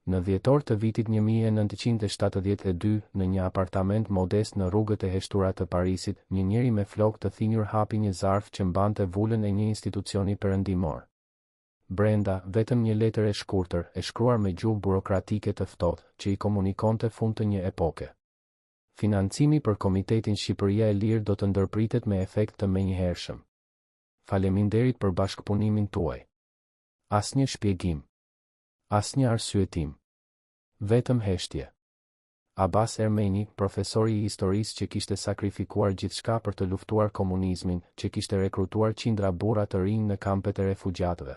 Në dhjetor të vitit 1972, në një apartament modest në rrugët e heshtura të Parisit, një njeri me flokë të thinjur hapi një zarf që mbante vulën e një institucioni perëndimor. Brenda, vetëm një letër e shkurtër, e shkruar me gjuhë burokratike të ftohtë, që i komunikonte fund të një epoke. Financimi për Komitetin Shqipëria e Lirë do të ndërpritet me efekt të menjëhershëm. Faleminderit për bashkëpunimin tuaj. Asnjë shpjegim. Asnjë arsyetim. Vetëm heshtje. Abbas Ermeni, profesori i historisë që kishte sakrifikuar gjithçka për të luftuar komunizmin, që kishte rekrutuar qindra burra të rinj në kampet e refugjatëve,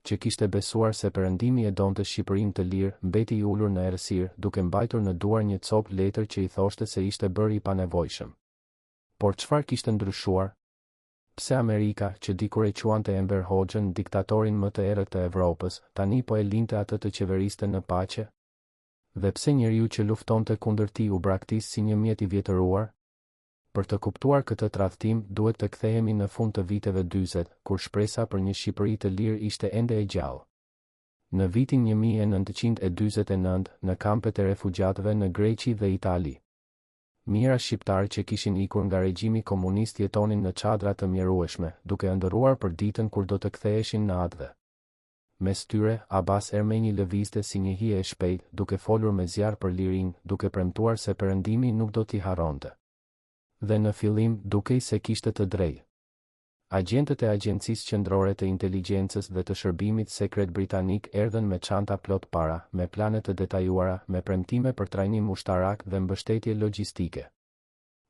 që kishte besuar se Perëndimi e donte Shqipërinë të lirë, mbeti i ulur në errësirë, duke mbajtur në duar një copë letër që i thoshte se ishte bërë i panevojshëm. Por çfarë kishte ndryshuar? Pse Amerika, që dikur e quante Enver Hoxhën diktatorin më të errët të Evropës, tani po e linte atë të qeveriste në paqe? Dhe pse njeriu që luftonte kundër tij u braktis si një mjet i vjetëruar? Për të kuptuar këtë tradhtim, duhet të kthehemi në fund të viteve 40, kur shpresa për një Shqipëri të lirë ishte ende e gjallë. Në vitin 1949, në kampet e refugjatëve në Greqi dhe Itali, mijëra shqiptarë që kishin ikur nga regjimi komunist jetonin në çadra të mjerueshme, duke ëndërruar për ditën kur do të ktheheshin në atë. Mes tyre, Abbas Ermeni lëvizte si një hije e shpejtë, duke folur me zjarr për lirinë, duke premtuar se Perëndimi nuk do t'i harronte. Dhe në fillim, dukej se kishte të drejtë. Agjentët e Agjencisë Qendrore të Inteligjencës dhe të Shërbimit Sekret Britanik erdhën me çanta plot para, me plane të detajuara, me premtime për trajnim ushtarak dhe mbështetje logjistike.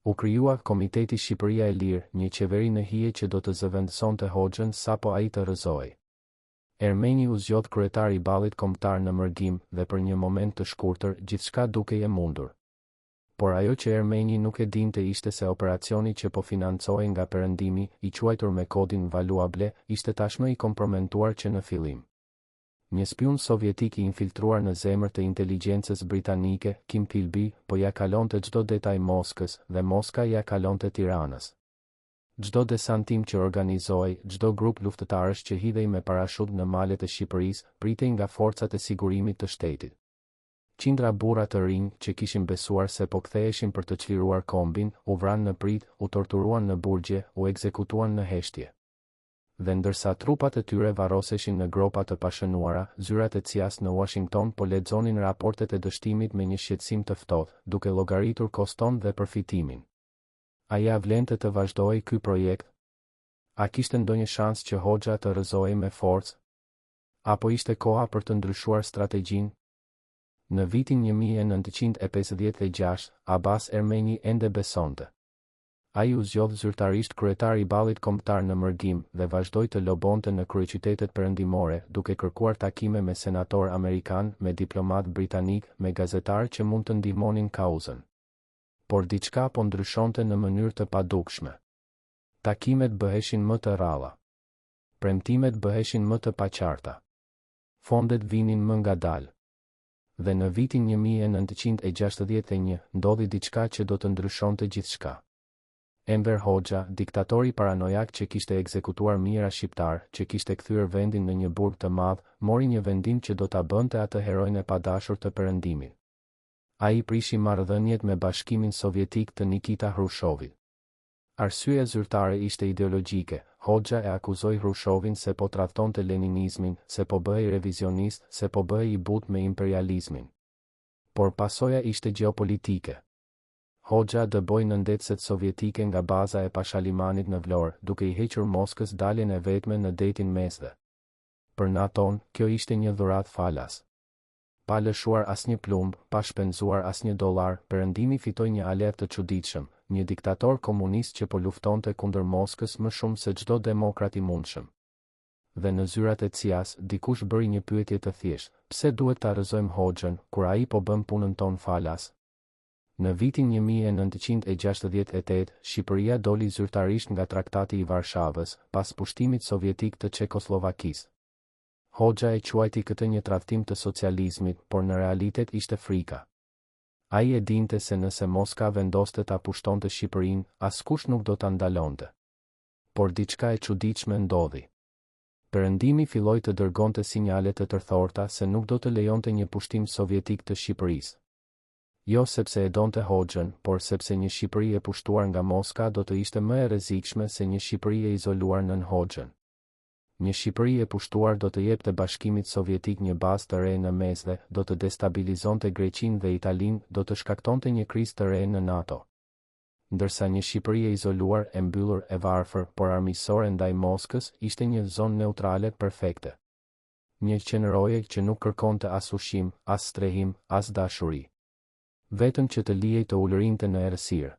U krijua Komiteti Shqipëria e Lirë, një qeveri në hije që do të zëvendësonte Hoxhën sapo ai të rrëzohej. Ermeni u zgjodh kryetar i ballit kombëtar në Mërgim dhe për një moment të shkurtër gjithçka dukej e mundur. Por ajo që Ermeni nuk e dinte ishte se operacioni që po financohej nga Perëndimi, i quajtur me kodin Valuable, ishte tashmë i kompromentuar që në fillim. Një spiun sovjetik i infiltruar në zemër të inteligjencës britanike, Kim Philby, po ja kalonte çdo detaj Moskës dhe Moska ja kalonte Tiranës. Çdo desantim që organizohej, çdo grup luftëtarësh që hidhej me parashut në malet e Shqipërisë, pritej nga forcat e sigurimit të shtetit. Qindra burra të rinj që kishin besuar se po ktheheshin për të çliruar kombin, u vranë në prit, u torturuan në burgje, u ekzekutuan në heshtje. Dhe ndërsa trupat e tyre varroseshin në gropa të pashënuara, zyrat e CIA-s në Washington po lexonin raportet e dështimit me një shqetësim të ftohtë, duke llogaritur koston dhe përfitimin. A ja vlente të vazhdojë ky projekt? A kishte ndonjë shans që Hoxha të rrëzohej me forcë? Apo ishte koha për të ndryshuar strategjinë? Në vitin 1956, Abbas Ermeni ende besonte. Ai u zgjodh zyrtarisht kryetar i ballit kombëtar në Mërgim dhe vazhdoi të lobonte në kryeqytetet perëndimore, duke kërkuar takime me senator amerikan, me diplomat britanik, me gazetarë që mund të ndihmonin kauzën. Por diçka po ndryshonte në mënyrë të padukshme. Takimet bëheshin më të rralla. Premtimet bëheshin më të paqarta. Fondet vinin më ngadalë. Dhe në vitin 1961 ndodhi diçka që do të ndryshonte gjithçka. Enver Hoxha, diktatori paranojak që kishte ekzekutuar mijëra shqiptar, që kishte kthyer vendin në një burg të madh, mori një vendim që do ta bënte atë herojnë e padashur të Perëndimit. Ai prishi marrëdhëniet me Bashkimin Sovjetik të Nikita Hrushovit. Arsyeja zyrtare ishte ideologjike. Hoxha e akuzoi Hrushovin se po tradhtonte leninizmin, se po bëhej revizionist, se po bëhej i butë me imperializmin. Por pasoja ishte gjeopolitike. Hoxha dëboi nëndetëset sovjetike nga baza e Pashalimanit në Vlorë, duke i hequr Moskës daljen e vetme në detin mesdhe. Për NATO-n, kjo ishte një dhuratë falas. Pa lëshuar asnjë plumb, pa shpenzuar asnjë dollar, Perëndimi fitoi një aleat të çuditshëm, një diktator komunist që po luftonte kundër Moskës më shumë se çdo demokrat i mundshëm. Dhe në zyrat e CIA-s, dikush bëri një pyetje të thjeshtë: pse duhet ta rrëzojmë Hoxhën kur ai po bën punën ton falas? Në vitin 1968, Shqipëria doli zyrtarisht nga Traktati i Varshavës, pas pushtimit sovjetik të Çekoslovakisë. Hoxha e quajti këtë një tradhtim të socializmit, por në realitet ishte frika. Ai e dinte se nëse Moska vendoste ta pushtonte Shqipërinë, askush nuk do ta ndalonte. Por diçka e çuditshme ndodhi. Perëndimi filloi të dërgonte sinjale të tërthorta se nuk do të lejonte një pushtim sovjetik të Shqipërisë. Jo sepse e donte Hoxhën, por sepse një Shqipëri e pushtuar nga Moska do të ishte më e rrezikshme se një Shqipëri e izoluar nën Hoxhën. Një Shqipëri e pushtuar do të jepte Bashkimit Sovjetik një bazë të re në mesdhe, do të destabilizonte Greqinë dhe Italinë, do të shkaktonte një krizë të re në NATO. Ndërsa një Shqipëri e izoluar, e mbyllur, e varfër, por armiqësore ndaj Moskës, ishte një zonë neutrale perfekte. Një qenëroje që nuk kërkonte as ushqim, as strehim, as dashuri. Vetëm që të lijej të ulërinte në errësirë.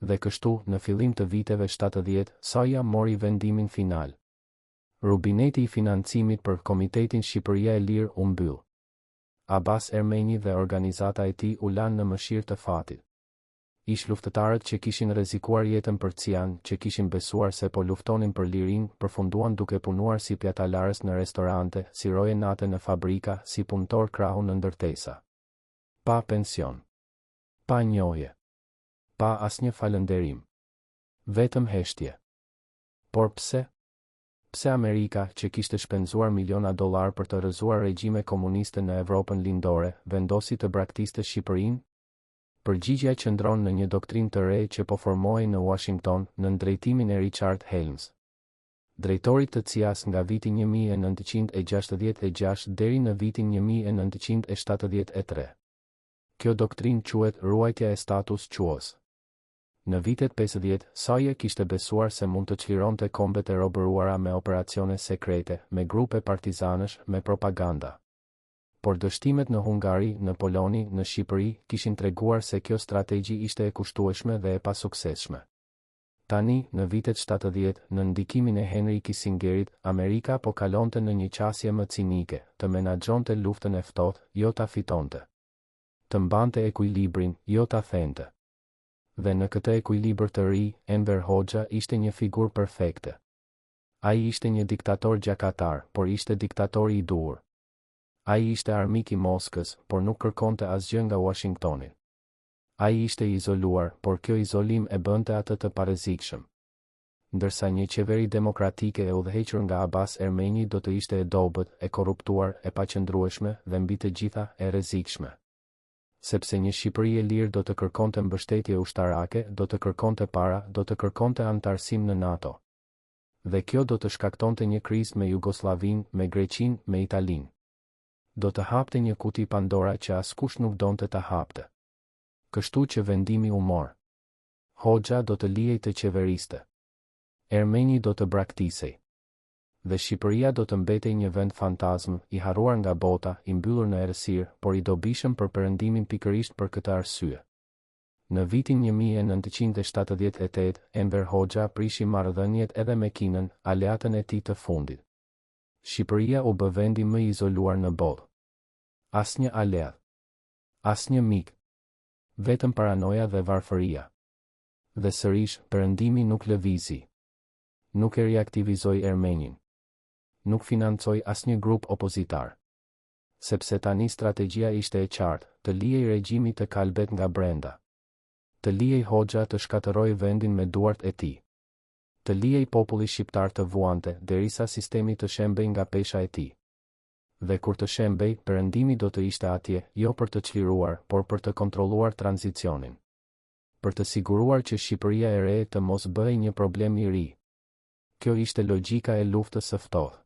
Dhe kështu, në fillim të viteve 70, Saja mori vendimin final. Rubineti i financimit për Komitetin Shqipëria e Lirë u mbyll. Abbas Ermeni dhe organizata e tij u lanë në mëshirë të fatit. Ish luftëtarët që kishin rrezikuar jetën për Cian, që kishin besuar se po luftonin për lirinë, përfunduan duke punuar si pjatalarës në restorante, si roje nate në fabrika, si punëtor krahu në ndërtesa. Pa pension. Pa njohje. Pa asnjë falënderim. Vetëm heshtje. Por pse? Pse Amerika, që kishte shpenzuar miliona dollar për të rrëzuar regjime komuniste në Evropën lindore, vendosi të braktiste Shqipërinë? Përgjigjja qëndron në një doktrinë të re që po formohej në Washington në drejtimin e Richard Helms, drejtorit të CIA-s nga viti 1966 deri në vitin 1973. Kjo doktrinë quhet ruajtja e status quo-s. Në vitet 50, Saje kishte besuar se mund të çlironte kombet e robëruara me operacione sekrete, me grupe partizanësh, me propaganda. Por dështimet në Hungari, në Poloni, në Shqipëri, kishin treguar se kjo strategji ishte e kushtueshme dhe e pasuksesshme. Tani, në vitet 70, në ndikimin e Henry Kissingerit, Amerika po kalonte në një qasje më cinike, të menaxhonte luftën e ftohtë, jo ta fitonte. Të mbante ekuilibrin, jo ta thente. Dhe në këtë ekuilibër të ri, Enver Hoxha ishte një figurë perfekte. Ai ishte një diktator gjakatar, por ishte diktatori i duhur. Ai ishte armik i Moskës, por nuk kërkonte asgjë nga Washingtoni. Ai ishte izoluar, por kjo izolim e bënte atë të parrezikshëm. Ndërsa një qeveri demokratike e udhëhequr nga Abbas Ermeni do të ishte e dobët, e korruptuar, e paqëndrueshme dhe mbi të gjitha e rrezikshme. Sepse një Shqipëri e lirë do të kërkonte mbështetje ushtarake, do të kërkonte para, do të kërkonte anëtarësim në NATO. Dhe kjo do të shkaktonte një krizë me Jugosllavinë, me Greqinë, me Italinë. Do të hapte një kuti Pandora që askush nuk donte ta hapte. Kështu që vendimi u mor. Hoxha do të lijej të qeveriste. Ermeni do të braktisej. Dhe Shqipëria do të mbetej një vend fantazm, i harruar nga bota, i mbyllur në errësirë, por i dobishëm për perëndimin pikërisht për këtë arsye. Në vitin 1978, Enver Hoxha prishi marrëdhëniet edhe me Kinën, aleatën e tij të fundit. Shqipëria u bë vendi më i izoluar në botë. Asnjë aleat. Asnjë mik. Vetëm paranoja dhe varfëria. Dhe sërish, perëndimi nuk lëvizi. Nuk e riaktivizoi Ermenin. Nuk financoi asnjë grup opozitar. Sepse tani strategjia ishte e qartë, të lijej regjimi të kalbet nga brenda. Të lijej Hoxha të shkatërrojë vendin me duart e tij. Të lijej populli shqiptar të vuante, derisa sistemi të shembej nga pesha e tij. Dhe kur të shembej, perëndimi do të ishte atje, jo për të çliruar, por për të kontrolluar tranzicionin. Për të siguruar që Shqipëria e re të mos bëhej një problem i ri. Kjo ishte logjika e luftës së ftohtë.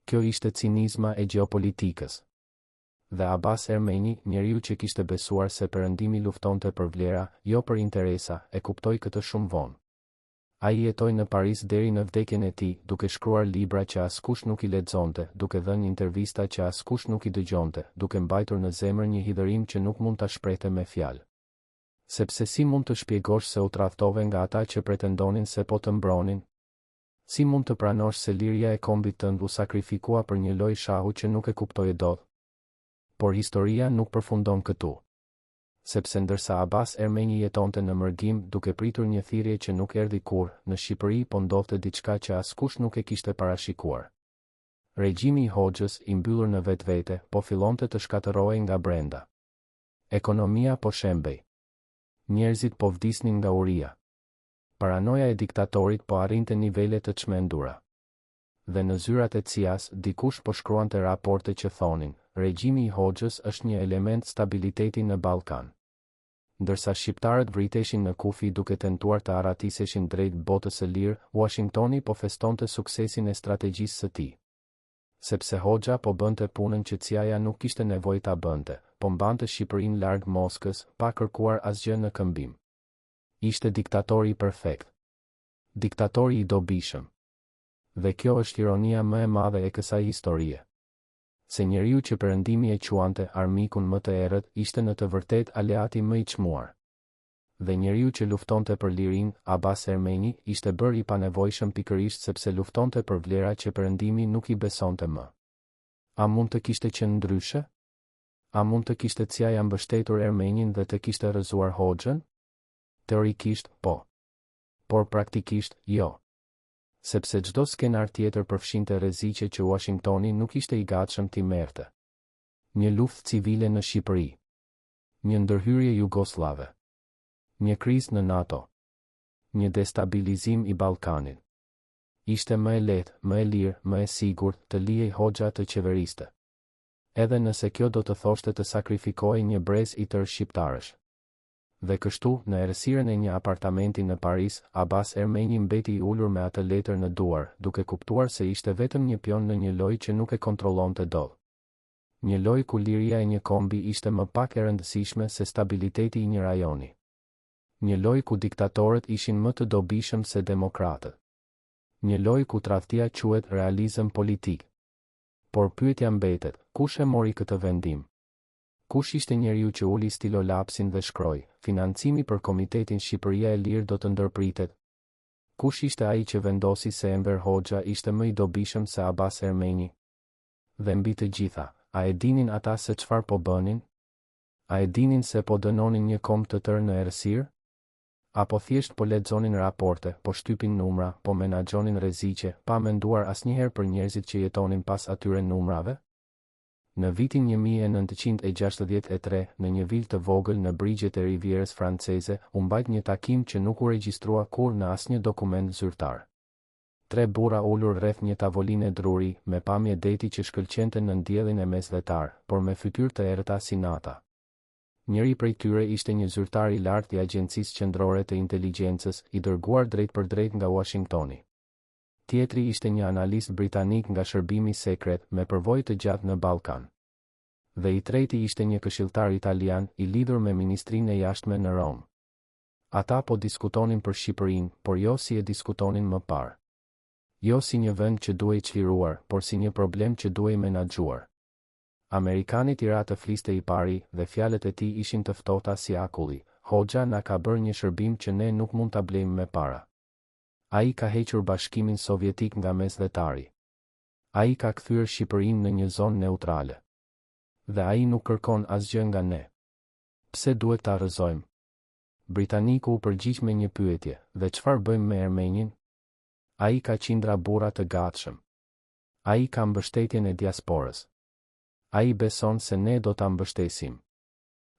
Kjo ishte cinizma e gjeopolitikës. Dhe Abbas Ermeni, njeriu që kishte besuar se perëndimi luftonte për vlera, jo për interesa, e kuptoi këtë shumë vonë. Ai jetoi në Paris deri në vdekjen e tij, duke shkruar libra që askush nuk i lexonte, duke dhënë intervista që askush nuk i dëgjonte, duke mbajtur në zemër një hidhërim që nuk mund ta shprehte me fjalë. Sepse si mund të shpjegosh se u tradhtove nga ata që pretendonin se po të mbronin? Si mund të pranosh se liria e kombit tënd u sakrifikua për një lojë shahu që nuk e kuptoje dot? Por historia nuk përfundon këtu. Sepse ndërsa Abbas Ermeni jetonte në mërgim duke pritur një thirrje që nuk erdhi kurrë, në Shqipëri po ndodhte diçka që askush nuk e kishte parashikuar. Regjimi i Hoxhës, i mbyllur në vetvete, po fillonte të shkatërrohej nga brenda. Ekonomia po shembej. Njerëzit po vdisnin nga uria. Paranoja e diktatorit po arrinte nivele të çmendura. Dhe në zyrat e CIA-s dikush po shkruante raporte që thonin, regjimi i Hoxhës është një element stabiliteti në Ballkan. Ndërsa shqiptarët vriteshin në kufi duke tentuar të aratiseshin drejt botës së lirë, Washingtoni po festonte suksesin e strategjisë së tij. Sepse Hoxha po bënte punën që CIA-ja nuk kishte nevojë ta bënte, po mbante Shqipërinë larg Moskës, pa kërkuar asgjë në këmbim. Ishte diktatori perfekt. Diktatori i dobishëm. Dhe kjo është ironia më e madhe e kësaj historie. Se njeriu që Perëndimi e quante armikun më të errët ishte në të vërtetë aleati më i çmuar. Dhe njeriu që luftonte për lirinë, Abbas Ermeni, ishte bërë i panevojshëm pikërisht sepse luftonte për vlera që Perëndimi nuk i besonte më. A mund të kishte qenë ndryshe? A mund të kishte CIA-ja mbështetur Ermenin dhe të kishte rrëzuar Hoxhën? Teorikisht, po. Por praktikisht, jo. Sepse çdo skenar tjetër përfshinte rreziqe që Washingtoni nuk ishte i gatshëm t'i merrte. Një luftë civile në Shqipëri. Një ndërhyrje jugoslave. Një krizë në NATO. Një destabilizim i Ballkanit. Ishte më e lehtë, më e lirë, më e sigurt të lihej Hoxha të qeveriste. Edhe nëse kjo do të thoshte të sakrifikohej një brez i tërë shqiptarësh. Dhe kështu, në errësirën e një apartamenti në Paris, Abbas Ermeni mbeti i ulur me atë letër në duar, duke kuptuar se ishte vetëm një pion në një lojë që nuk e kontrollonte dot. Një lojë ku liria e një kombi ishte më pak e rëndësishme se stabiliteti i një rajoni. Një lojë ku diktatorët ishin më të dobishëm se demokratët. Një lojë ku tradhtia quhet realizëm politik. Por pyetja mbetet, kush e mori këtë vendim? Kush ishte njeriu që uli stilolapsin dhe shkroi, financimi për Komitetin Shqipëria e Lirë do të ndërpritet? Kush ishte ai që vendosi se Enver Hoxha ishte më i dobishëm se Abbas Ermeni? Dhe mbi të gjitha, a e dinin ata se çfarë po bënin? A e dinin se po dënonin një kombë të tërë në errësirë? Apo thjesht po lexonin raporte, po shtypin numra, po menaxhonin rreziqe, pa menduar asnjëherë për njerëzit që jetonin pas atyre numrave? Në vitin 1963, në një vilë të vogël në brigjet e Rivierës franceze, u mbajt një takim që nuk u regjistrua kur në asnjë dokument zyrtar. 3 burra ulur rreth një tavolinë druri, me pamje deti që shkëlqente në diellin e mesdhetar, por me fytyrë të errëta si nata. Njëri prej tyre ishte një zyrtar i lartë i Agjencisë Qendrore të Inteligjencës, i dërguar drejt për drejt nga Washingtoni. Tjetri ishte një analist britanik nga shërbimi sekret me përvojë të gjatë në Ballkan. Dhe i treti ishte një këshilltar italian i lidhur me Ministrinë e Jashtme në Rom. Ata po diskutonin për Shqipërinë, por jo si e diskutonin më parë. Jo si një vend që duhej çliruar, por si një problem që duhej menaxhuar. Amerikanit i ra të fliste i pari dhe fjalët e tij ishin të ftohta si akulli. Hoxha na ka bërë një shërbim që ne nuk mund ta blejmë me para. Ai ka hequr Bashkimin Sovjetik nga mesdhetari. Ai ka kthyer Shqipërinë në një zonë neutrale. Dhe ai nuk kërkon asgjë nga ne. Pse duhet ta rrëzojmë? Britaniku u përgjigj me një pyetje, dhe çfarë bëjmë me Ermenin? Ai ka qindra burra të gatshëm. Ai ka mbështetjen e diasporës. Ai beson se ne do ta mbështesim.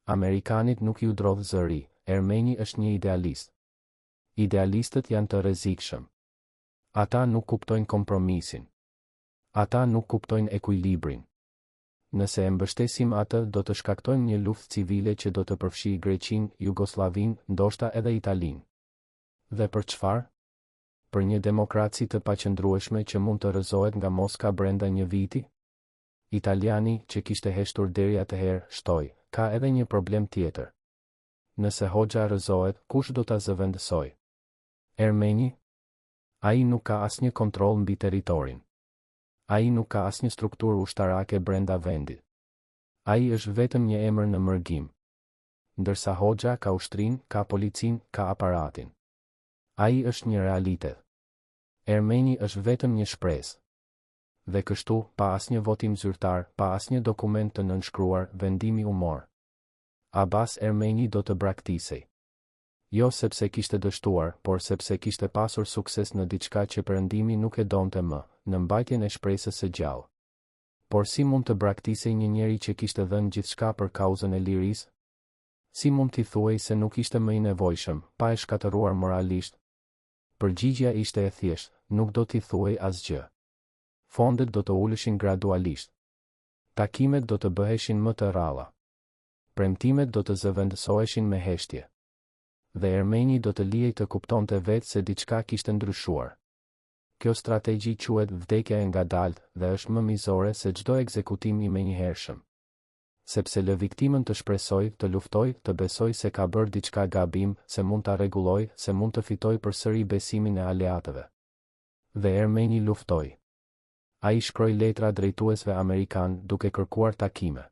Amerikanit nuk ju drodh zëri, Ermeni është një idealist. Idealistët janë të rrezikshëm. Ata nuk kuptojnë kompromisin. Ata nuk kuptojnë ekuilibrin. Nëse e mbështesim atë, do të shkaktojmë një luftë civile që do të përfshijë Greqinë, Jugosllavinë, ndoshta edhe Italinë. Dhe për çfarë? Për një demokraci të paqëndrueshme që mund të rrëzohet nga Moska brenda një viti? Italiani, që kishte heshtur deri atëherë, shtoi, ka edhe një problem tjetër. Nëse Hoxha rrëzohet, kush do ta zëvendësoj? Ermeni? Ai nuk ka asnjë kontroll mbi territorin. Ai nuk ka asnjë strukturë ushtarake brenda vendit. Ai është vetëm një emër në mërgim. Ndërsa Hoxha ka ushtrinë, ka policinë, ka aparatin. Ai është një realitet. Ermeni është vetëm një shpresë. Dhe kështu, pa asnjë votim zyrtar, pa asnjë dokument të nënshkruar, vendimi u mor. Abbas Ermeni do të braktisej. Jo sepse kishte dështuar, por sepse kishte pasur sukses në diçka që Perëndimi nuk e donte më, në mbajtjen e shpresës së gjallë. Por si mund të braktisej një njeri që kishte dhënë gjithçka për kauzën e lirisë? Si mund t'i thuaj se nuk ishte më i nevojshëm, pa e shkatëruar moralisht? Përgjigjja ishte e thjeshtë, nuk do t'i thuaj asgjë. Fondet do të uleshin gradualisht. Takimet do të bëheshin më të rralla. Premtimet do të zëvendësoheshin me heshtje. Dhe Ermeni do të lihej të kuptonte vetë se diçka kishte ndryshuar. Kjo strategji quhet vdekja e ngadaltë dhe është më mizore se çdo ekzekutim i menjëhershëm. Sepse lë viktimën të shpresoj, të luftoj, të besoj se ka bërë diçka gabim, se mund ta rregulloj, se mund të fitoj përsëri besimin e aleatëve. Dhe Ermeni luftoi. Ai shkroi letra drejtuesve amerikan duke kërkuar takime.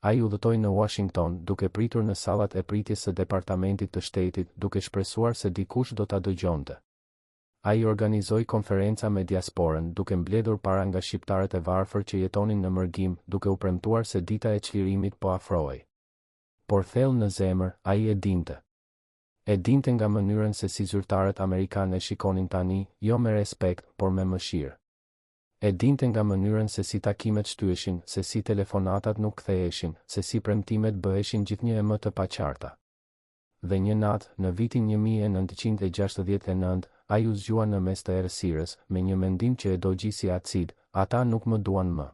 Ai udhëtoi në Washington duke pritur në sallat e pritjes së Departamentit të Shtetit duke shpresuar se dikush do ta dëgjonte. Ai organizoi konferenca me diasporën duke mbledhur para nga shqiptarët e varfër që jetonin në mërgim duke u premtuar se dita e çlirimit po afrohej. Por thellë në zemër, ai e dinte. E dinte nga mënyrën se si zyrtarët amerikanë e shikonin tani, jo me respekt, por me mëshirë. E dinte nga mënyrën se si takimet shtyheshin, se si telefonatat nuk ktheheshin, se si premtimet bëheshin gjithnjë e më të paqarta. Dhe një natë, në vitin 1969, ai u zgjua në mes të errësirës, me një mendim që e dogji si acid, ata nuk më duan më.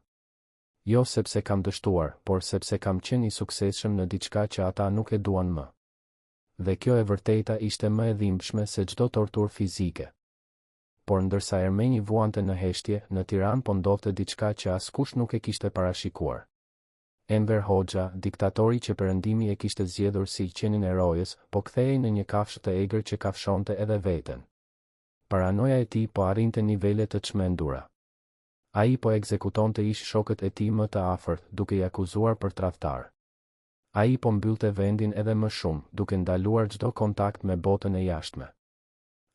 Jo sepse kam dështuar, por sepse kam qenë i suksesshëm në diçka që ata nuk e duan më. Dhe kjo e vërteta ishte më e dhimbshme se çdo torturë fizike. Por ndërsa Ermeni vuante në heshtje, në Tiranë po ndodhte diçka që askush nuk e kishte parashikuar. Enver Hoxha, diktatori që Perëndimi e kishte zgjedhur si qenin e rojës, po kthehej në një kafshë të egër që kafshonte edhe veten. Paranoja e tij po arrinte nivele të çmendura. Ai po ekzekutonte ish shokët e tij më të afërt, duke i akuzuar për tradhtar. Ai po mbyllte vendin edhe më shumë, duke ndaluar çdo kontakt me botën e jashtme.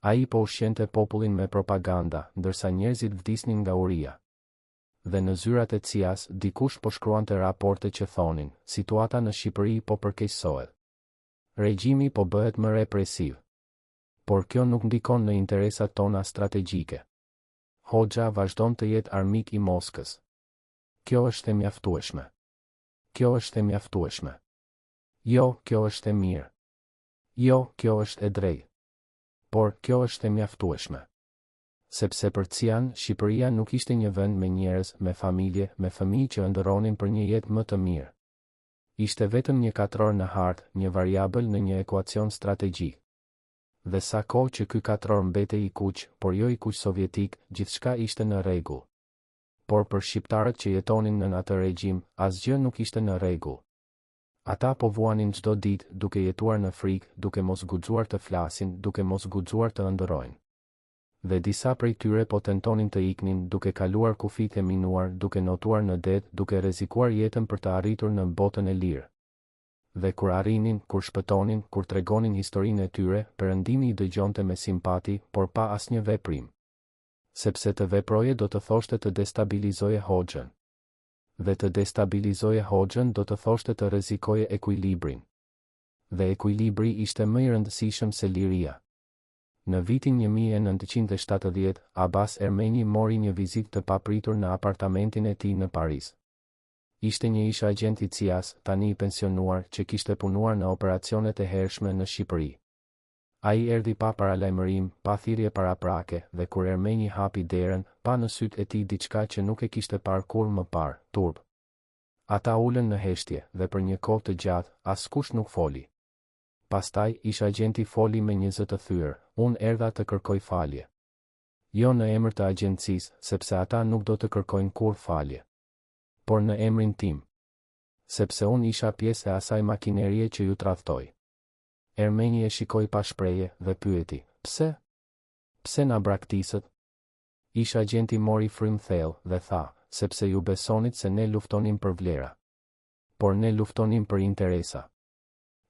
Ai po ushqente popullin me propaganda, ndërsa njerëzit vdisnin nga uria. Dhe në zyrat e CIA-s, dikush po shkruante raporte që thonin, situata në Shqipëri po përkeqësohet. Regjimi po bëhet më represiv. Por kjo nuk ndikon në interesat tona strategjike. Hoxha vazhdon të jetë armik i Moskës. Kjo është e mjaftueshme. Kjo është e mjaftueshme. Jo, kjo është e mirë. Jo, kjo është e drejtë. Por kjo është e mjaftueshme. Sepse për Cian, Shqipëria nuk ishte një vend me njerëz, me familje, me fëmijë që ëndërronin për një jetë më të mirë. Ishte vetëm një katror në hartë, një variabël në një ekuacion strategjik. Dhe sa kohë që ky katror mbetej i kuq, por jo i kuq sovjetik, gjithçka ishte në rregull. Por për shqiptarët që jetonin në atë regjim, asgjë nuk ishte në rregull. Ata po vuanin çdo ditë, duke jetuar në frikë, duke mos guxuar të flasin, duke mos guxuar të ëndërrojnë. Dhe disa prej tyre po tentonin të iknin, duke kaluar kufit e minuar, duke notuar në det, duke rrezikuar jetën për të arritur në botën e lirë. Dhe kur arrinin, kur shpëtonin, kur tregonin historinë e tyre, Perëndimi i dëgjonte me simpati, por pa asnjë veprim. Sepse të veproje do të thoshte të destabilizoje Hoxhën. Dhe të destabilizoje Hoxhën do të thoshte të rrezikoje ekuilibrin. Dhe ekuilibri ishte më i rëndësishëm se liria. Në vitin 1970, Abbas Ermeni mori një vizitë të papritur në apartamentin e tij në Paris. Ishte një ish agent i CIA-s, tani i pensionuar, që kishte punuar në operacionet e hershme në Shqipëri. Ai erdhi pa paralajmërim, pa thirrje paraprake, dhe kur Ermeni hapi derën, pa në sytë e tij diçka që nuk e kishte parë kurrë më parë, turp. Ata ulën në heshtje, dhe për një kohë të gjatë, askush nuk foli. Pastaj, ish agenti foli me një zë të thyer, unë erdha të kërkoj falje. Jo në emër të agjencisë, sepse ata nuk do të kërkojnë kurrë falje. Por në emrin tim. Sepse unë isha pjesë e asaj makinerie që ju tradhtoi. Ermeni e shikoi pa shprehje dhe pyeti, pse? Pse na braktisët? Ish agenti mori frym thellë dhe tha, sepse ju besonit se ne luftonim për vlera. Por ne luftonim për interesa.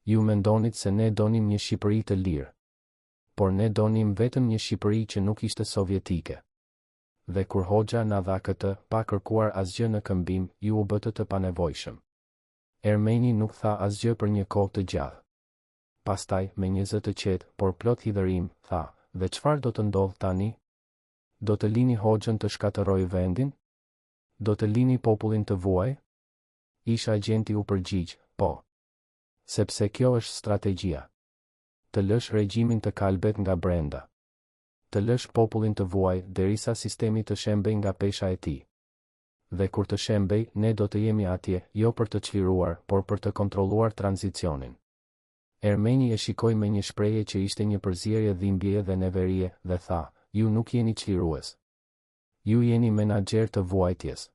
Ju mendonit se ne donim një Shqipëri të lirë. Por ne donim vetëm një Shqipëri që nuk ishte sovjetike. Dhe kur Hoxha na dha këtë, pa kërkuar asgjë në këmbim, ju u bëtë të panevojshëm. Ermeni nuk tha asgjë për një kohë të gjatë. Pastaj, me një zë të qetë, por plot hidhërim, tha, dhe çfarë do të ndodh tani? Do të lini Hoxhën të shkatërrojë vendin? Do të lini popullin të vuaj? Ish agenti u përgjigj, po. Sepse kjo është strategjia. Të lësh regjimin të kalbet nga brenda. të lësh popullin të vuaj derisa sistemi të shembej nga pesha e tij. Dhe kur të shembej, ne do të jemi atje, jo për të çliruar, por për të kontrolluar tranzicionin. Ermeni e shikoi me një shprehje që ishte një përzierje dhimbjeje dhe neverie, dhe tha, ju nuk jeni çlirues. Ju jeni menaxher të vuajtjes.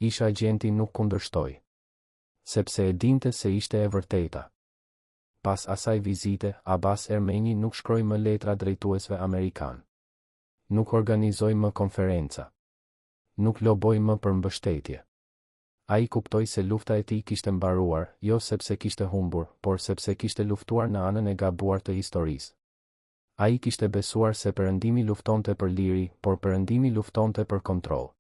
Ish agenti nuk kundërshtoi. Sepse e dinte se ishte e vërteta. Pas asaj vizite, Abbas Ermeni nuk shkroi më letra drejtuesve amerikan. Nuk organizoi më konferenca. Nuk loboi më për mbështetje. Ai kuptoi se lufta e tij kishte mbaruar, jo sepse kishte humbur, por sepse kishte luftuar në anën e gabuar të historisë. Ai kishte besuar se Perëndimi luftonte për liri, por Perëndimi luftonte për kontroll.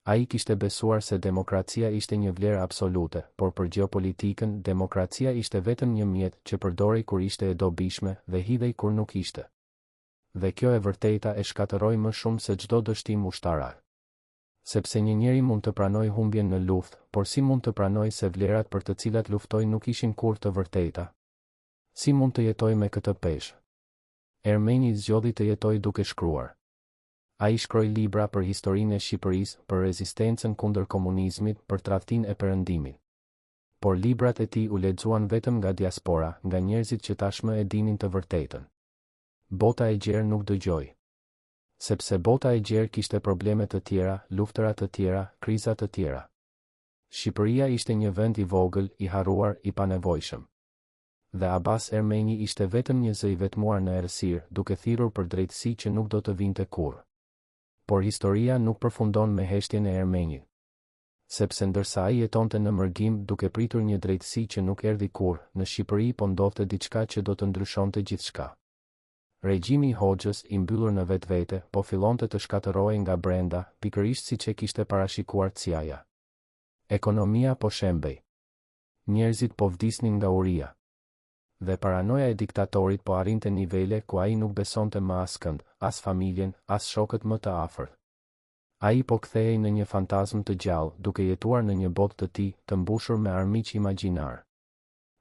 Ai kishte besuar se demokracia ishte një vlerë absolute, por për gjeopolitikën, demokracia ishte vetëm një mjet që përdorej kur ishte e dobishme dhe hidhej kur nuk ishte. Dhe kjo e vërteta e shkatërroi më shumë se çdo dështim ushtarak. Sepse një njeri mund të pranoj humbjen në luftë, por si mund të pranoj se vlerat për të cilat luftoi nuk ishin kurrë të vërteta? Si mund të jetoj me këtë peshë? Ermeni zgjodhi të jetoj duke shkruar. Ai shkroi libra për historinë e Shqipërisë, për rezistencën kundër komunizmit, për tradhtinë e Perëndimit. Por librat e tij u lexuan vetëm nga diaspora, nga njerëzit që tashmë e dinin të vërtetën. Bota e gjerë nuk dëgjoi. Sepse bota e gjerë kishte probleme të tjera, luftëra të tjera, kriza të tjera. Shqipëria ishte një vend i vogël, i harruar, i panevojshëm. Dhe Abbas Ermeni ishte vetëm një zë i vetmuar në errësirë, duke thirrur për drejtësi që nuk do të vinte kurrë. Por historia nuk përfundon me heshtjen e Ermenit. Sepse ndërsa ai jetonte në mërgim duke pritur një drejtësi që nuk erdhi kurrë, në Shqipëri po ndodhte diçka që do të ndryshonte gjithçka. Regjimi i Hoxhës, i mbyllur në vetvete, po fillonte të shkatërrohej nga brenda, pikërisht siç e kishte parashikuar CIA. Ekonomia po shembej. Njerëzit po vdisnin nga uria. Dhe paranoja e diktatorit po arrinte nivele ku ai nuk besonte më askënd, as familjen, as shokët më të afërt. Ai po kthehej në një fantazm të gjallë, duke jetuar në një botë të tij, të mbushur me armiq imagjinar.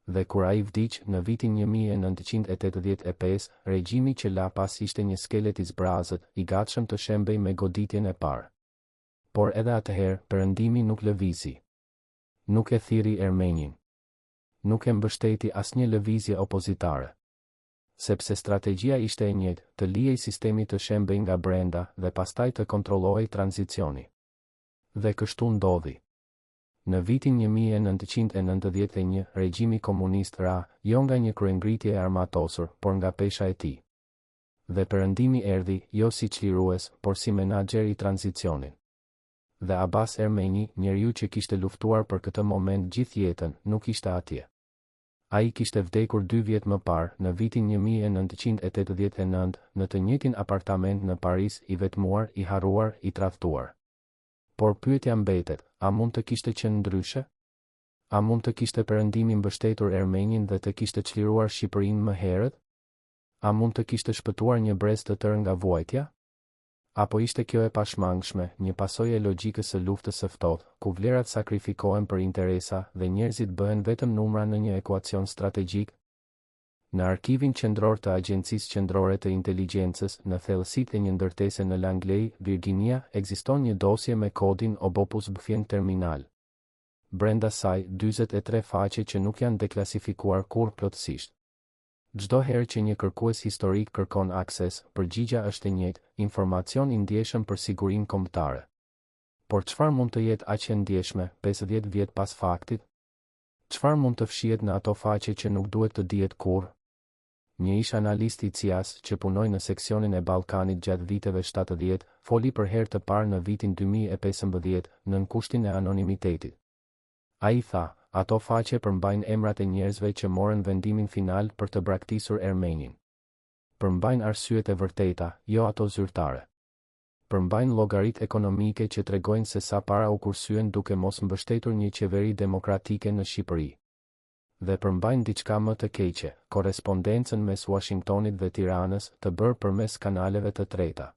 Dhe kur ai vdiq në vitin 1985, regjimi që la pas ishte një skelet i zbrazët, i gatshëm të shembej me goditjen e parë. Por edhe atëherë, Perëndimi nuk lëvizi. Nuk e thirri Ermenin. Nuk e mbështeti asnjë lëvizje opozitare. Sepse strategjia ishte e njëjtë, të lihej sistemi të shembej nga brenda dhe pastaj të kontrollohej tranzicioni. Dhe kështu ndodhi. Në vitin 1991, regjimi komunist ra, jo nga një kryengritje e armatosur, por nga pesha e tij. Dhe Perëndimi erdhi, jo si çlirues, por si menaxher i tranzicionit. Dhe Abbas Ermeni, njeriu që kishte luftuar për këtë moment gjithë jetën, nuk ishte atje. Ai kishte vdekur 2 vjet më parë, në vitin 1989, në të njëjtin apartament në Paris, i vetmuar, i harruar, i tradhtuar. Por pyetja mbetet, a mund të kishte qenë ndryshe? A mund të kishte Perëndimi mbështetur Ermenin dhe të kishte çliruar Shqipërinë më herët? A mund të kishte shpëtuar një brez të tërë nga vuajtja? Apo ishte kjo e pashmangshme, një pasojë e logjikës së luftës së ftohtë, ku vlerat sakrifikohen për interesa dhe njerëzit bëhen vetëm numra në një ekuacion strategjik? Në arkivin qendror të Agjencisë Qendrore të Inteligjencës, në thellësitë e një ndërtese në Langley, Virginia, ekziston një dosje me kodin Obopus Bfien Terminal. Brenda saj, 43 faqe që nuk janë deklasifikuar kurrë plotësisht. Çdo herë që një kërkues historik kërkon akses, përgjigjja është e njëjtë, informacion i ndjeshëm për sigurinë kombëtare. Por çfarë mund të jetë aq e ndjeshme 50 vjet pas faktit? Çfarë mund të fshihet në ato faqe që nuk duhet të dihet kurrë? Një ish analist i CIA-s që punoi në seksionin e Ballkanit gjatë viteve 70, foli për herë të parë në vitin 2015 nën kushtin e anonimitetit. Ai tha, ato faqe përmbajnë emrat e njerëzve që morën vendimin final për të braktisur Ermenin. Përmbajnë arsyet e vërteta, jo ato zyrtare. Përmbajnë llogaritë ekonomike që tregojnë se sa para u kursyen duke mos mbështetur një qeveri demokratike në Shqipëri. Dhe përmbajnë diçka më të keqe, korrespondencën mes Washingtonit dhe Tiranës, të bërë përmes kanaleve të treta.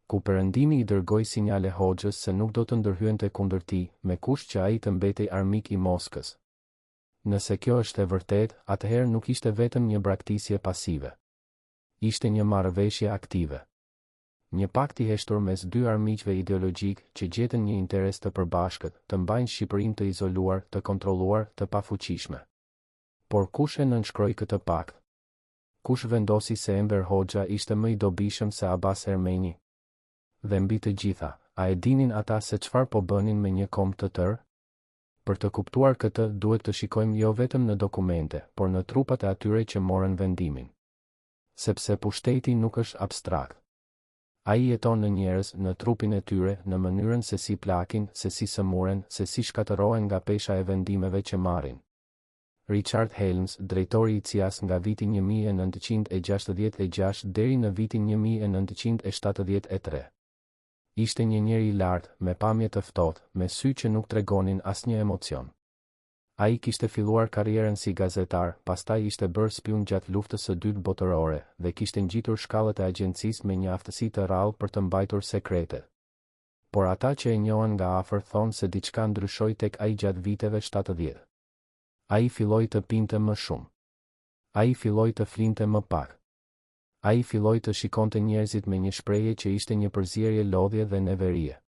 Ku Perëndimi i dërgoi sinjale Hoxhës se nuk do të ndërhyente kundër tij, me kusht që ai të mbetej armik i Moskës. Nëse kjo është e vërtetë, atëherë nuk ishte vetëm një braktisje pasive. Ishte një marrëveshje aktive. Një pakt i heshtur mes dy armiqve ideologjik që gjetën një interes të përbashkët, të mbajnë Shqipërinë të izoluar, të kontrolluar, të pafuqishme. Por kush e nënshkroi këtë pakt? Kush vendosi se Enver Hoxha ishte më i dobishëm se Abbas Ermeni? Dhe mbi të gjitha, a e dinin ata se çfarë po bënin me një kombë të tërë? Për të kuptuar këtë, duhet të shikojmë jo vetëm në dokumente, por në trupat e atyre që morën vendimin. Sepse pushteti nuk është abstrakt. Ai jeton në njerëz, në trupin e tyre, në mënyrën se si plakin, se si sëmuren, se si shkatërohen nga pesha e vendimeve që marrin. Richard Helms, drejtori i CIA-s nga viti 1966 deri në vitin 1973. Ishte një njeri i lartë, me pamje të ftohtë, me sy që nuk tregonin asnjë emocion. Ai kishte filluar karrierën si gazetar, pastaj ishte bërë spion gjatë luftës së dytë botërore dhe kishte ngjitur shkallët e agjencisë me një aftësi të rrallë për të mbajtur sekrete. Por ata që e njohen nga afër thonë se diçka ndryshoi tek ai gjatë viteve 70. Ai filloi të pinte më shumë. Ai filloi të flinte më pak. Ai filloi të shikonte njerëzit me një shprehje që ishte një përzierje lodhje dhe neverie.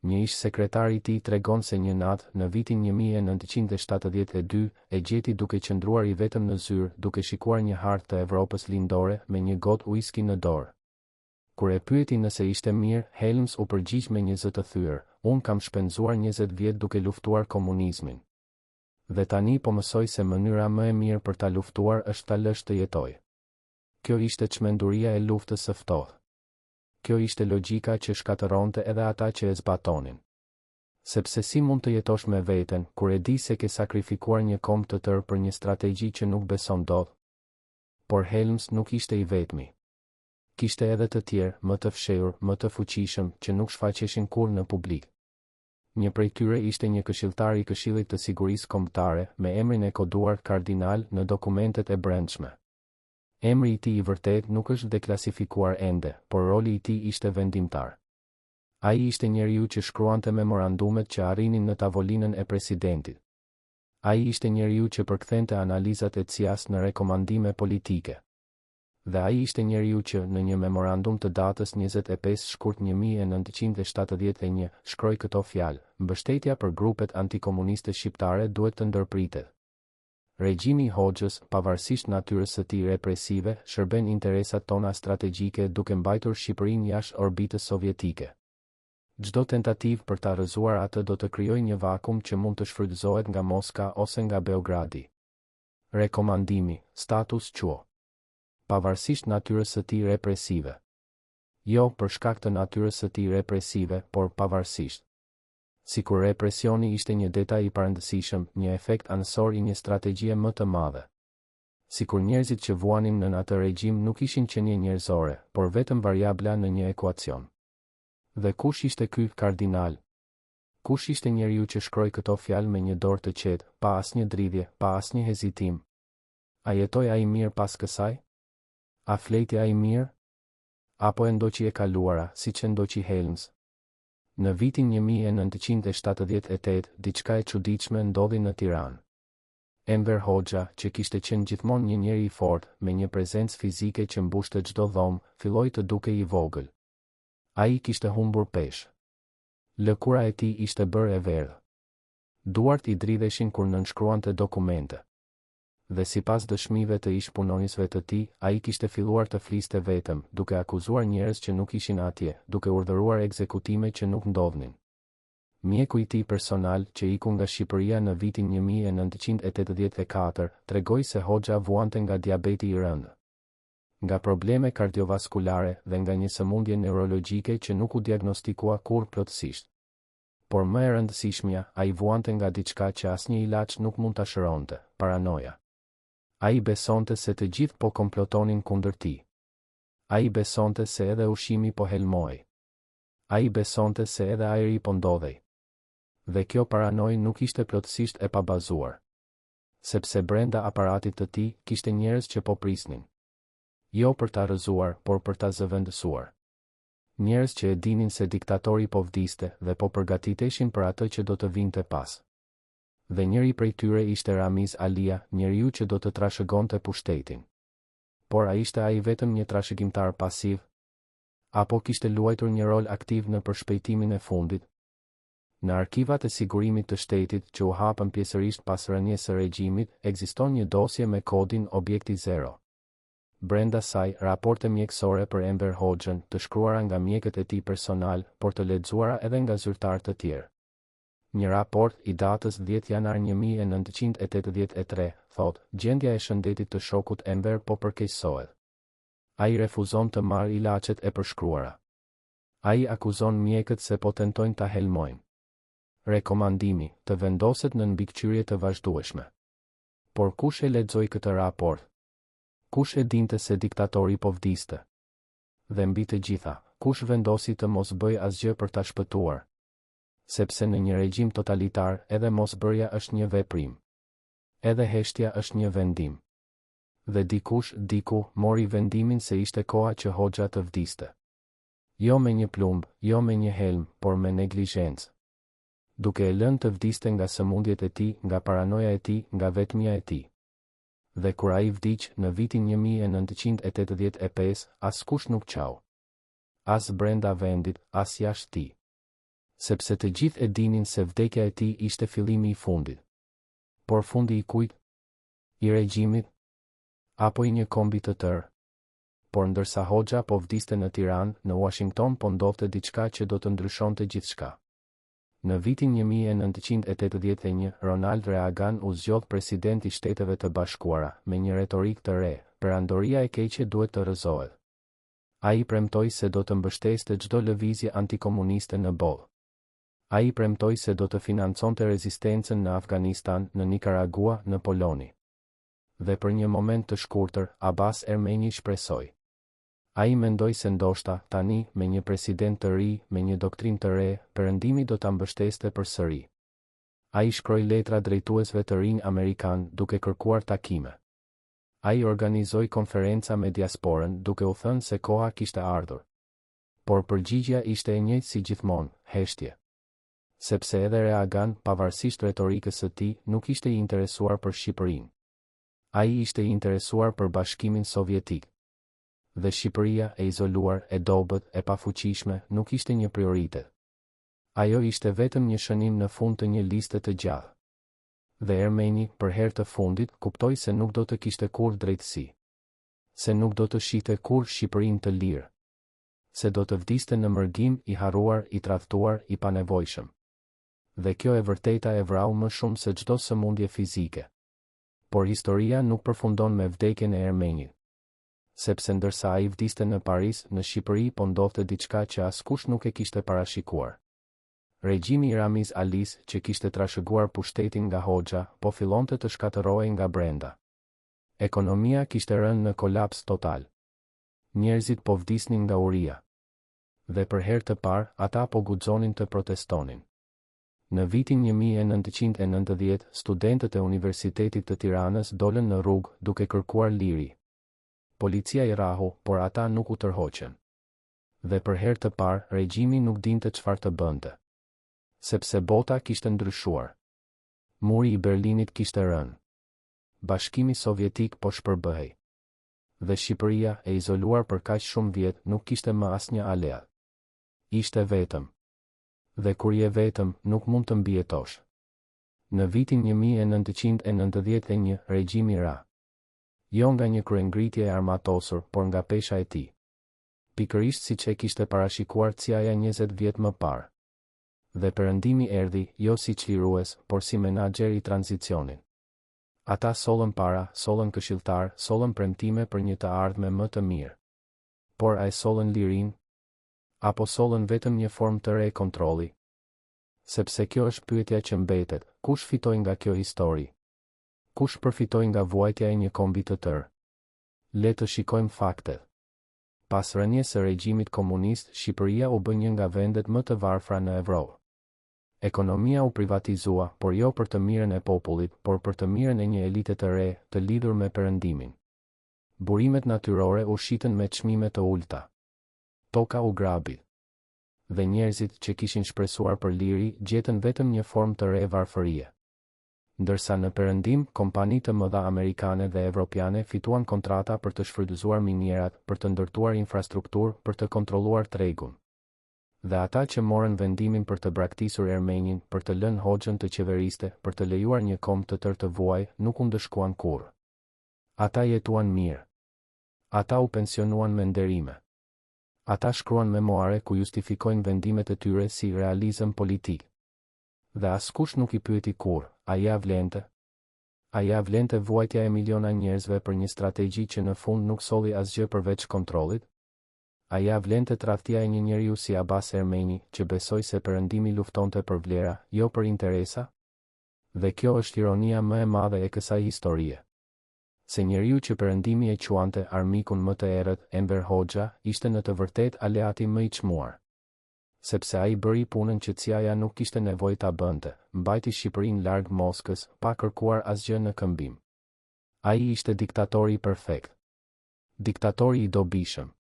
Një ish sekretari i tij tregon se një natë, në vitin 1972, e gjeti duke qëndruar i vetëm në zyrë, duke shikuar një hartë të Evropës lindore me një gotë uiski në dorë. Kur e pyeti nëse ishte mirë, Helms u përgjigj me një zë të thyer: "Unë kam shpenzuar 20 vjet duke luftuar komunizmin. Dhe tani po mësoj se mënyra më e mirë për ta luftuar është ta lësh të jetoj." Kjo ishte çmenduria e luftës së ftohtë. Kjo ishte logjika që shkatëronte edhe ata që e zbatonin. Sepse si mund të jetosh me veten, kur e di se ke sakrifikuar një kombë të tërë për një strategji që nuk beson dot? Por Helms nuk ishte i vetmi. Kishte edhe të tjerë, më të fshehur, më të fuqishëm, që nuk shfaqeshin kurrë në publik. Një prej tyre ishte një këshilltar i Këshillit të Sigurisë Kombëtare, me emrin e koduar kardinal në dokumentet e brendshme. Emri i tij i vërtet nuk është deklasifikuar ende, por roli i tij ishte vendimtar. Ai ishte njeriu që shkruante memorandumet që arrinin në tavolinën e presidentit. Ai ishte njeriu që përkthente analizat e CIA-s në rekomandime politike. Dhe ai ishte njeriu që në një memorandum të datës 25 shkurt 1971 shkroi këto fjalë: "Mbështetja për grupet antikomuniste shqiptare duhet të ndërpritet. Regjimi i Hoxhës, pavarësisht natyrës së tij represive, shërben interesat tona strategjike duke mbajtur Shqipërinë jashtë orbitës sovjetike. Çdo tentativë për ta rrëzuar atë do të krijojë një vakum që mund të shfrytëzohet nga Moska ose nga Beogradi." Rekomandimi, status quo. Pavarësisht natyrës së tij represive. Jo për shkak të natyrës së tij represive, por pavarësisht. Sikur represioni ishte një detaj i parëndësishëm, një efekt anësor i një strategjie më të madhe. Sikur njerëzit që vuanin në atë regjim nuk ishin qenie njerëzore, por vetëm variabla në një ekuacion. Dhe kush ishte ky kardinal? Kush ishte njeriu që shkroi këto fjalë me një dorë të qetë, pa asnjë dridhje, pa asnjë hezitim? A jetoi ai mirë pas kësaj? A fleti ai mirë? Apo e ndoqi e kaluara, siç e ndoqi Helms? Në vitin 1978, diçka e çuditshme ndodhi në Tiranë. Enver Hoxha, që kishte qenë gjithmonë një njeri i fortë, me një prezencë fizike që mbushte çdo dhomë, filloi të dukej i vogël. Ai kishte humbur peshë. Lëkura e tij ishte bërë e verdhë. Duart i dridheshin kur nënshkruante dokumente. Dhe sipas dëshmive të ish punonjësve të tij, ai kishte filluar të fliste vetëm, duke akuzuar njerëz që nuk ishin atje, duke urdhëruar ekzekutime që nuk ndodhnin. Mjeku i tij personal, që iku nga Shqipëria në vitin 1984, tregoi se Hoxha vuante nga diabeti i rëndë, nga probleme kardiovaskulare dhe nga një sëmundje neurologjike që nuk u diagnostikua kurrë plotësisht. Por më e rëndësishmja, ai vuante nga diçka që asnjë ilaç nuk mund ta shëronte, paranoja. Ai besonte se të gjithë po komplotonin kundër tij. Ai besonte se edhe ushqimi po helmoi. Ai besonte se edhe ajri po ndodhej. Dhe kjo paranojë nuk ishte plotësisht e pabazuar. Sepse brenda aparatit të tij kishte njerëz që po prisnin. Jo për ta rrëzuar, por për ta zëvendësuar. Njerëz që e dinin se diktatori po vdiste dhe po përgatiteshin për atë që do të vinte pas. Dhe njëri prej tyre ishte Ramiz Alia, njeriu që do të trashëgonte pushtetin. por a ishte ai vetëm një trashëgimtar pasiv? Apo kishte luajtur një rol aktiv në përshpejtimin e fundit? Në arkivat e sigurimit të shtetit që u hapën pjesërisht pas rënies së regjimit, ekziston një dosje me kodin Objekti 0. Brenda saj, raporte mjekësore për Enver Hoxhën, të shkruara nga mjekët e tij personal, por të lexuara edhe nga zyrtarë të tjerë. Një raport i datës 10 janar 1983 thot: gjendja e shëndetit të shokut Enver po përkeqësohet. Ai refuzon të marrë ilaçet e përshkruara. Ai akuzon mjekët se po tentojnë ta helmojnë. Rekomandimi: të vendoset në mbikëqyrje të vazhdueshme. Por kush e lexoi këtë raport? Kush e dinte se diktatori po vdiste? Dhe mbi të gjitha, kush vendosi të mos bëj asgjë për ta shpëtuar? Sepse në një regjim totalitar, edhe mosbërja është një veprim. Edhe heshtja është një vendim. Dhe dikush, diku, mori vendimin se ishte koha që Hoxha të vdiste. Jo me një plumb, jo me një helm, por me neglizhencë. Duke e lënë të vdiste nga sëmundjet e tij, nga paranoja e tij, nga vetmia e tij. Dhe kur ai vdiq në vitin 1985, askush nuk qau. As brenda vendit, as jashtë tij. Sepse të gjithë e dinin se vdekja e tij ishte fillimi i fundit. Por fundi i kujt? I regjimit? Apo i një kombi të tërë? Por ndërsa Hoxha po vdiste në Tiranë, në Washington po ndodhte diçka që do të ndryshonte gjithçka. Në vitin 1981, Ronald Reagan u zgjodh president i Shteteve të Bashkuara, me një retorik të re: perandoria e keqe duhet të rrëzohet. Ai premtoi se do të mbështeste çdo lëvizje antikomuniste në botë. Ai premtoi se do të financonte rezistencën në Afganistan, në Nikaragua, në Poloni. Dhe për një moment të shkurtër, Abbas Ermeni shpresoi. Ai mendoi se ndoshta, tani, me një president të ri, me një doktrinë të re, perëndimi do ta mbështeste përsëri. Ai shkroi letra drejtuesve të rinj amerikan, duke kërkuar takime. Ai organizoi konferenca me diasporën, duke u thënë se koha kishte ardhur. Por përgjigjja ishte e njëjtë si gjithmonë: heshtje. Sepse edhe Reagan, pavarësisht retorikës së tij, nuk ishte i interesuar për Shqipërinë. Ai ishte i interesuar për Bashkimin Sovjetik. Dhe Shqipëria, e izoluar, e dobët, e pafuqishme, nuk ishte një prioritet. Ajo ishte vetëm një shënim në fund të një liste të gjatë. Dhe Ermeni, për herë të fundit, kuptoi se nuk do të kishte kurrë drejtësi. Se nuk do të shihte kurrë Shqipërinë të lirë. Se do të vdiste në mërgim, i harruar, i tradhtuar, i panevojshëm. Dhe kjo e vërteta e vrau më shumë se çdo sëmundje fizike. Por historia nuk përfundon me vdekjen e Ermenit. Sepse ndërsa ai vdiste në Paris, në Shqipëri po ndodhte diçka që askush nuk e kishte parashikuar. Regjimi i Ramiz Alis, që kishte trashëguar pushtetin nga Hoxha, po fillonte të shkatërrohej nga brenda. Ekonomia kishte rënë në kolaps total. Njerëzit po vdisnin nga uria. Dhe për herë të parë, ata po guxonin të protestonin. Në vitin 1990, studentët e Universitetit të Tiranës dolën në rrugë duke kërkuar liri. Policia i rahu, por ata nuk u tërhoqën. Dhe për herë të parë, regjimi nuk dinte çfarë të bënte. Sepse bota kishte ndryshuar. Muri i Berlinit kishte rënë. Bashkimi Sovjetik po shpërbëhej. Dhe Shqipëria, e izoluar për kaq shumë vjet, nuk kishte më asnjë aleat. Ishte vetëm. Dhe kur je vetëm, nuk mund të mbijetosh. Në vitin 1991, regjimi ra. Jo nga një kryengritje e armatosur, por nga pesha e tij. Pikërisht siç e kishte parashikuar CIA 20 vjet më parë. Dhe perëndimi erdhi, jo si çlirues, por si menaxher i tranzicionit. Ata sollën para, sollën këshilltar, sollën premtime për një të ardhme më të mirë. Por a e sollën lirin? Apo sollën vetëm një formë të re kontrolli? Sepse kjo është pyetja që mbetet: kush fitoi nga kjo histori? Kush përfitoi nga vuajtja e një kombi të tërë? Le të shikojmë faktet. Pas rënies së regjimit komunist, Shqipëria u bë një nga vendet më të varfra në Evropë. Ekonomia u privatizua, por jo për të mirën e popullit, por për të mirën e një elite të re, të lidhur me perëndimin. Burimet natyrore u shitën me çmime të ulta. Toka u grabi. Dhe njerëzit që kishin shpresuar për liri, gjetën vetëm një formë të re varfërie. Ndërsa në perëndim, kompani të mëdha amerikane dhe evropiane fituan kontrata për të shfrytëzuar minierat, për të ndërtuar infrastrukturë, për të kontrolluar tregun. Dhe ata që morën vendimin për të braktisur Ermenin, për të lënë Hoxhën të qeveriste, për të lejuar një kombë të tërë të vuaj, nuk u ndëshkuan kurrë. Ata jetuan mirë. Ata u pensionuan me nderime. Ata shkruan memoare ku justifikojnë vendimet e tyre si realizëm politik. Dhe askush nuk i pyeti kurrë, a ja vlente? A ja vlente vuajtja e miliona njerëzve për një strategji që në fund nuk solli asgjë përveç kontrollit? A ja vlente tradhtia e një njeriu si Abbas Ermeni, që besoi se perëndimi luftonte për vlera, jo për interesa? Dhe kjo është ironia më e madhe e kësaj historie. Se njeriu që perëndimi e quante armikun më të errët, Enver Hoxha, ishte në të vërtetë aleati më i çmuar. Sepse ai bëri punën që CIA nuk kishte nevojë ta bënte, mbajti Shqipërinë larg Moskës, pa kërkuar asgjë në këmbim. Ai ishte diktatori perfekt. Diktatori i dobishëm.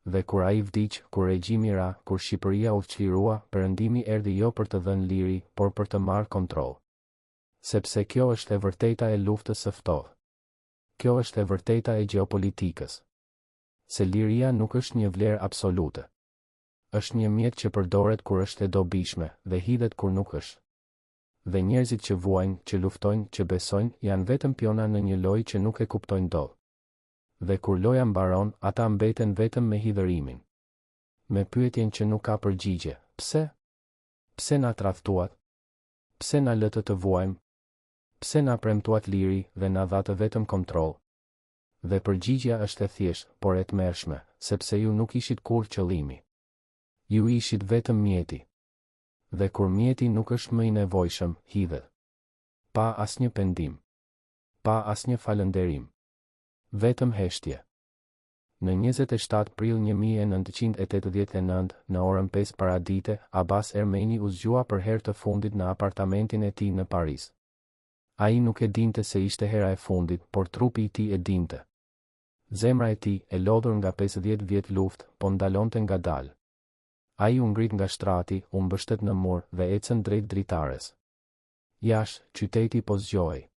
Dhe kur ai vdiq, kur regjimi ra, kur Shqipëria u çlirua, perëndimi erdhi jo për të dhënë liri, por për të marrë kontroll. Sepse kjo është e vërteta e luftës së ftohtë. Kjo është e vërteta e gjeopolitikës. Se liria nuk është një vlerë absolute. Është një mjet që përdoret kur është e dobishme dhe hidhet kur nuk është. Dhe njerëzit që vuajnë, që luftojnë, që besojnë, janë vetëm piona në një lojë që nuk e kuptojnë dot. Dhe kur loja mbaron, ata mbeten vetëm me hidhërimin. Me pyetjen që nuk ka përgjigje. Pse? Pse na tradhtuat? Pse na lë të vuajmë? Pse na premtuat liri dhe na dha të vetëm kontroll? Dhe përgjigjja është e thjeshtë, por e tmerrshme, sepse ju nuk ishit kurrë qëllimi. Ju ishit vetëm mjeti. Dhe kur mjeti nuk është më i nevojshëm, hidhet. Pa asnjë pendim. Pa asnjë falënderim. Vetëm heshtje. Në 27 prill 1989, në orën 5 paradite, Abbas Ermeni u zgjua për herë të fundit në apartamentin e tij në Paris. Ai nuk e dinte se ishte hera e fundit, por trupi i tij e dinte. Zemra e tij, e lodhur nga 50 vjet luftë, po ndalonte ngadalë. Ai u ngrit nga shtrati, u mbështet në mur dhe ecën drejt dritares. Jashtë, qyteti po zgjohej.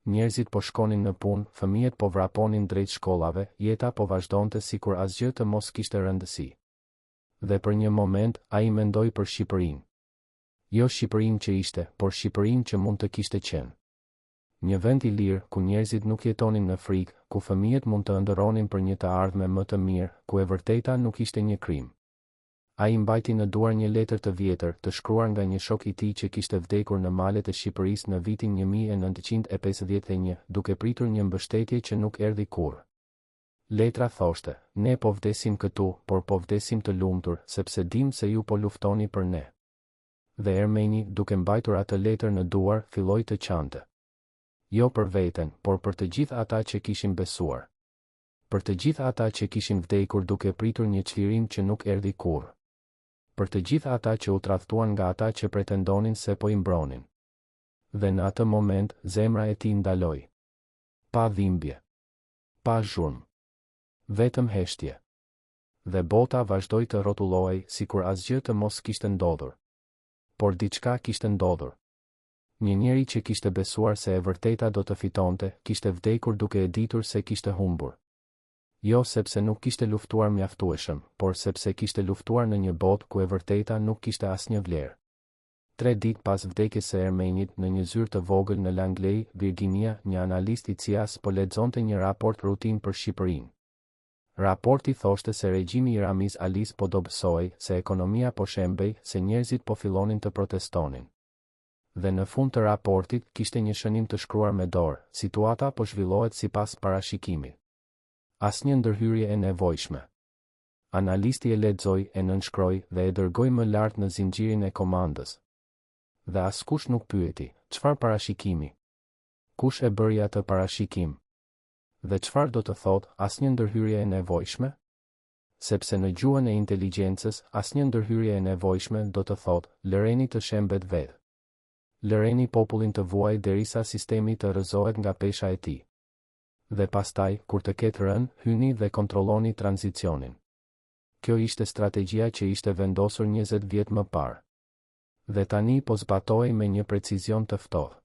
Njerëzit po shkonin në punë, fëmijët po vraponin drejt shkollave, jeta po vazhdonte sikur asgjë të mos kishte rëndësi. Dhe për një moment, ai mendoi për Shqipërinë. Jo Shqipërinë që ishte, por Shqipërinë që mund të kishte qenë. Një vend i lirë, ku njerëzit nuk jetonin në frikë, ku fëmijët mund të ëndërronin për një të ardhme më të mirë, ku e vërteta nuk ishte një krim. Ai mbajti në duar një letër të vjetër, të shkruar nga një shok i tij që kishte vdekur në malet e Shqipërisë në vitin 1951, duke pritur një mbështetje që nuk erdhi kurrë. Letra thoshte: "Ne po vdesim këtu, por po vdesim të lumtur, sepse dim se ju po luftoni për ne." Dhe Ermeni, duke mbajtur atë letër në duar, filloi të qante. Jo për veten, por për të gjithë ata që kishin besuar. Për të gjithë ata që kishin vdekur duke pritur një çlirim që nuk erdhi kurrë. Për të gjithë ata që u tradhtuan nga ata që pretendonin se po i mbronin. Dhe në atë moment, zemra e tij ndaloi. Pa dhimbje. Pa zhurmë. Vetëm heshtje. Dhe bota vazhdoi të rrotullohej sikur asgjë të mos kishte ndodhur. Por diçka kishte ndodhur. Një njeri që kishte besuar se e vërteta do të fitonte, kishte vdekur duke e ditur se kishte humbur. Jo sepse nuk kishte luftuar mjaftueshëm, por sepse kishte luftuar në një botë ku e vërteta nuk kishte asnjë vlerë. 3 ditë pas vdekjes së Ermenit, në një zyrë të vogël në Langley, Virginia, një analist i CIA-s po lexonte një raport rutinë për Shqipërinë. Raporti thoshte se regjimi i Ramiz Alis po dobësohej, se ekonomia po shembej, se njerëzit po fillonin të protestonin. Dhe në fund të raportit kishte një shënim të shkruar me dorë: situata po zhvillohet sipas parashikimit. Asnjë ndërhyrje e nevojshme. Analisti e lexoi, e nënshkroi dhe e dërgoi më lart në zinxhirin e komandës. Dhe askush nuk pyeti: çfarë parashikimi? Kush e bëri atë parashikim? Dhe çfarë do të thotë asnjë ndërhyrje e nevojshme? Sepse në gjuhën e inteligjencës, asnjë ndërhyrje e nevojshme do të thotë: lëreni të shembet vetë. Lëreni popullin të vuajë derisa sistemi të rrëzohet nga pesha e tij. Dhe pastaj, kur të ketë rënë, hyni dhe kontrolloni tranzicionin. Kjo ishte strategjia që ishte vendosur 20 vjet më parë. Dhe tani po zbatohej me një precizion të ftohtë.